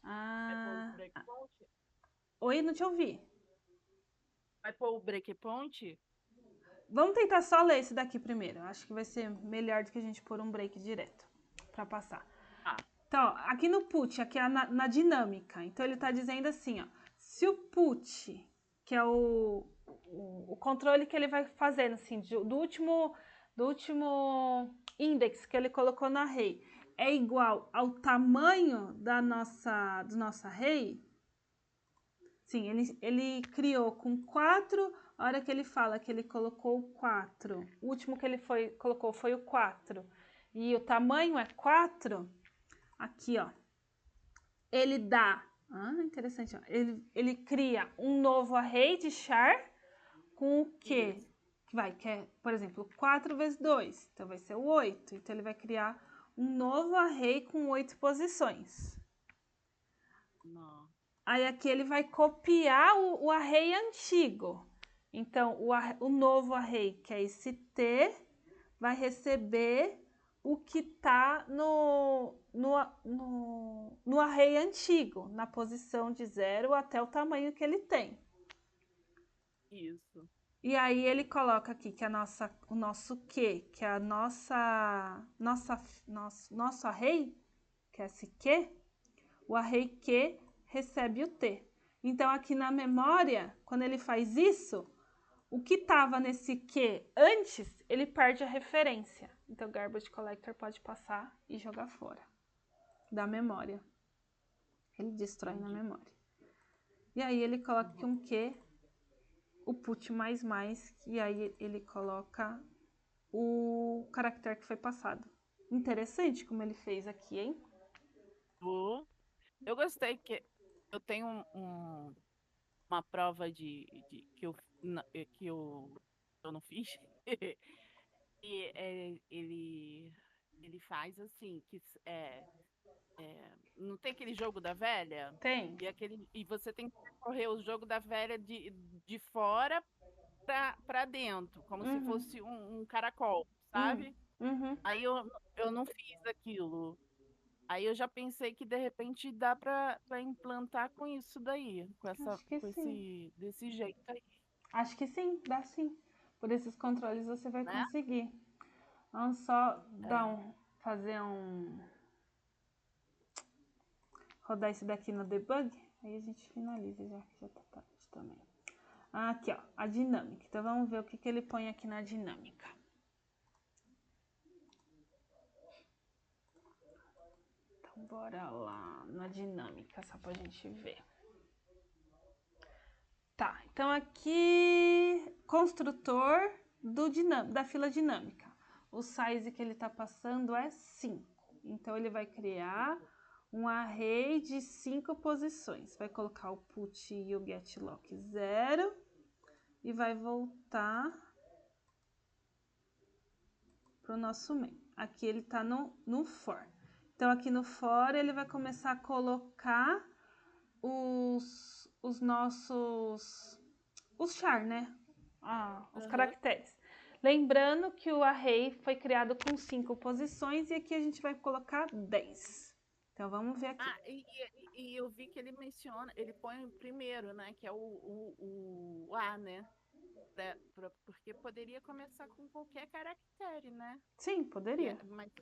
Vai pôr o breakpoint? Oi, não te ouvi. Vai pôr o breakpoint? Vamos tentar só ler esse daqui primeiro. Acho que vai ser melhor do que a gente pôr um break direto para passar. Então, ó, aqui no put, aqui é na dinâmica. Então, ele tá dizendo assim, ó. Se o put, que é o controle que ele vai fazendo, assim, do último index que ele colocou no array, é igual ao tamanho do nosso array, sim, ele criou com 4, a hora que ele fala que ele colocou o 4, o último que ele colocou foi o 4, e o tamanho é 4, aqui, ó, ele dá, interessante, ó, ele cria um novo array de char com o quê? Que é, por exemplo, 4 vezes 2, então vai ser o 8, então ele vai criar um novo array com 8 posições. Não. Aí aqui ele vai copiar o array antigo. Então, o novo array, que é esse T, vai receber o que está no array antigo, na posição de 0 até o tamanho que ele tem. Isso. E aí ele coloca aqui que o nosso Q, que é a nosso array, que é esse Q, o array Q recebe o T. Então, aqui na memória, quando ele faz isso, o que estava nesse que antes, ele perde a referência. Então, o garbage collector pode passar e jogar fora da memória. Ele destrói na memória. E aí, ele coloca aqui um que, o put mais, e aí ele coloca o caractere que foi passado. Interessante como ele fez aqui, hein? Eu gostei que eu tenho uma prova que eu não fiz. E ele faz assim, não tem aquele jogo da velha? Tem. E você tem que correr o jogo da velha de fora para dentro, como se Uhum. fosse um caracol, sabe? Uhum. Aí eu não fiz aquilo. Aí eu já pensei que de repente dá para implantar com isso daí, Acho que sim. desse jeito aí, Acho que sim, dá sim. Por esses controles você vai né? conseguir. Vamos só É. fazer rodar isso daqui no debug, aí a gente finaliza já que já tá tarde também. Aqui, ó, a dinâmica. Então vamos ver o que ele põe aqui na dinâmica. Então bora lá na dinâmica, só pra gente ver. Tá, então aqui, construtor da fila dinâmica. O size que ele tá passando é 5. Então ele vai criar um array de 5 posições. Vai colocar o put e o getLock 0 e vai voltar pro nosso main. Aqui ele tá no for. Então aqui no for ele vai começar a colocar os nossos char, né? Os caracteres. Lembrando que o array foi criado com 5 posições e aqui a gente vai colocar 10. Então vamos ver aqui. E eu vi que ele menciona, ele põe primeiro, né? Que é o A, né? Porque poderia começar com qualquer caractere, né? Sim, poderia. Mas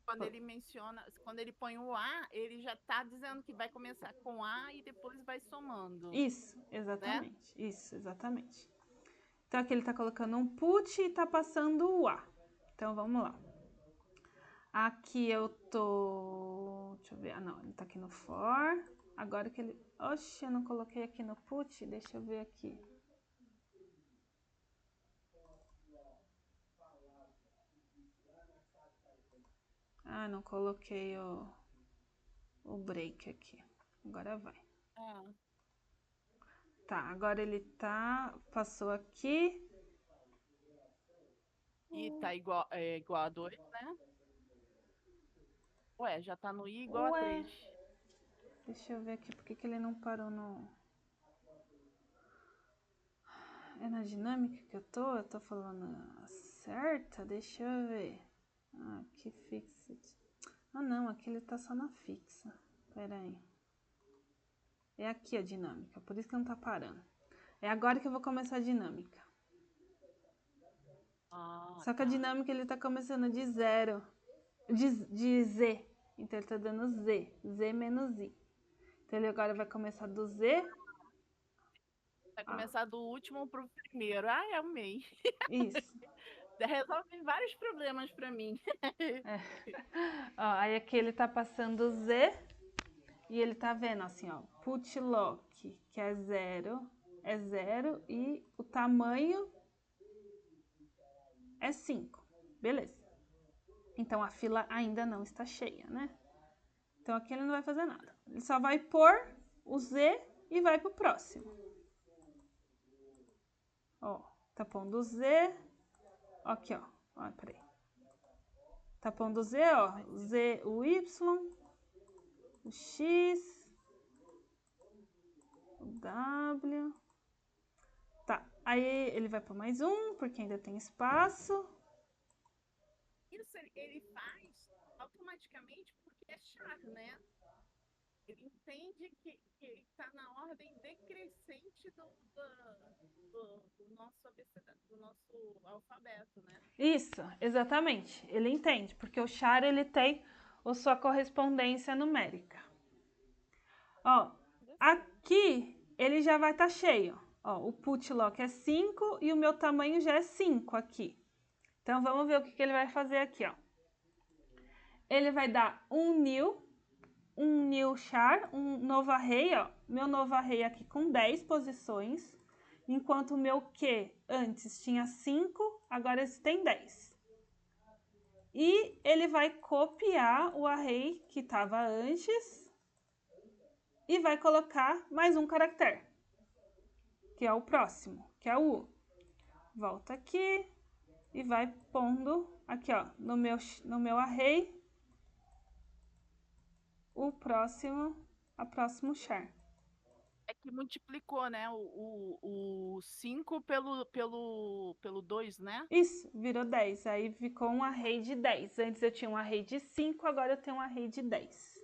quando ele menciona, quando ele põe o A, ele já está dizendo que vai começar com A e depois vai somando. Isso, Né? exatamente. Isso, exatamente. Então aqui ele está colocando um put e está passando o A. Então vamos lá. Aqui eu tô... Deixa eu ver. Ah, não. Ele tá aqui no for. Agora que ele... Oxe, eu não coloquei aqui no put. Deixa eu ver aqui. Ah, não coloquei o break aqui. Agora vai. Ah. Tá, agora ele passou aqui. I tá igual a 2, né? Ué, já tá no I igual a Ué, 3. deixa eu ver aqui, por que ele não parou no... É na dinâmica que eu tô? Eu tô falando a certa? Deixa eu ver. Aqui, fixed. Ah, não, aqui ele tá só na fixa. Pera aí. É aqui a dinâmica, por isso que não tá parando. É agora que eu vou começar a dinâmica. Só que a dinâmica ele tá começando de 0. De Z. Então ele tá dando Z. Z menos I. Então ele agora vai começar do Z. Vai começar do último pro primeiro. Ah, eu amei. Isso. Resolve vários problemas pra mim. É. Ó, aí aqui ele tá passando Z. E ele tá vendo assim, ó. Put lock, que é 0. É 0. E o tamanho é 5. Beleza. Então a fila ainda não está cheia, né? Então aqui ele não vai fazer nada. Ele só vai pôr o Z e vai pro próximo. Ó, tá pondo o Z. Aqui, ó. Ó, peraí. Tá pondo o Z, ó. Z, o Y, o X, o W. Tá, aí ele vai pôr mais um, porque ainda tem espaço. Isso ele faz automaticamente porque é char, né? Ele entende que está na ordem decrescente do nosso do nosso alfabeto, né? Isso, exatamente. Ele entende, porque o char ele tem a sua correspondência numérica. Ó, aqui ele já vai estar cheio. Ó, o put lock é 5 e o meu tamanho já é 5 aqui. Então, vamos ver o que ele vai fazer aqui, ó. Ele vai dar um new char, um novo array, ó. Meu novo array aqui com 10 posições, enquanto o meu Q antes tinha 5, agora esse tem 10. E ele vai copiar o array que estava antes e vai colocar mais um caractere, que é o próximo, que é o U. Volta aqui e vai pondo aqui, ó, no meu array a próximo char. É que multiplicou, né? O 5 pelo 2, né? Isso, virou 10. Aí ficou um array de 10. Antes eu tinha um array de 5, agora eu tenho um array de 10.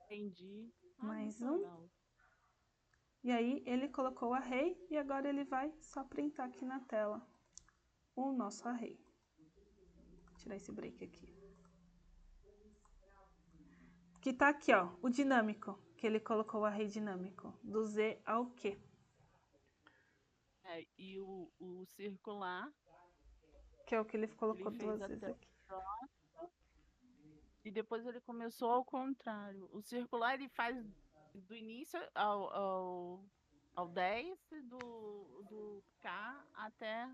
Entendi. Mais Muito um. legal. E aí ele colocou o array e agora ele vai só printar aqui na tela o nosso array. Vou tirar esse break aqui. Que tá aqui, ó, o dinâmico, que ele colocou o array dinâmico, do Z ao Q. É, e o circular, Que é o que ele colocou ele fez duas vezes até o aqui. próximo, e depois ele começou ao contrário. O circular ele faz do início ao 10, do K até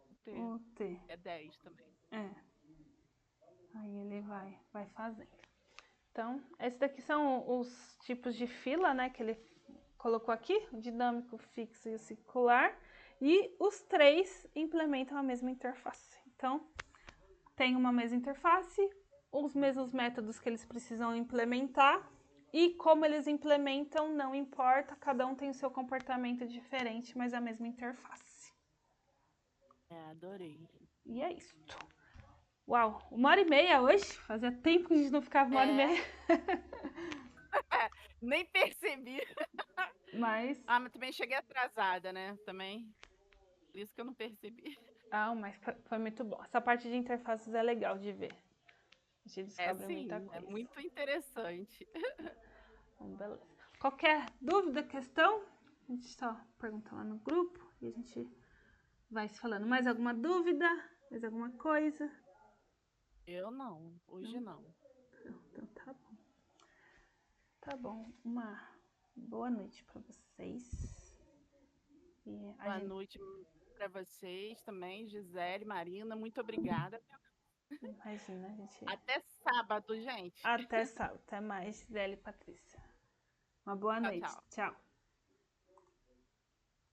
o T. O T. É 10 também. É. Aí ele vai fazendo. Então, esses daqui são os tipos de fila, né, que ele colocou aqui, o dinâmico, fixo e o circular, e os três implementam a mesma interface. Então, tem uma mesma interface, os mesmos métodos que eles precisam implementar, e como eles implementam não importa, cada um tem o seu comportamento diferente, mas a mesma interface. É, adorei. E é isso. Uau, 1h30 hoje? Fazia tempo que a gente não ficava 1h30. Nem percebi. Mas... Ah, mas também cheguei atrasada, né? Também. Por isso que eu não percebi. Ah, mas foi muito bom. Essa parte de interfaces é legal de ver. A gente É descobre muita sim, é coisa. muito interessante. Então, beleza. Qualquer dúvida, questão, a gente só pergunta lá no grupo e a gente vai se falando. Mais alguma dúvida? Mais alguma coisa? Eu não, hoje não. Então tá bom. Tá bom. Uma boa noite para vocês. E Boa noite para vocês também, Gisele, Marina. Muito obrigada. Imagina, a gente... Até sábado, gente. Até sábado. Até mais, Gisele e Patrícia. Uma boa Tchau, noite. tchau. Tchau.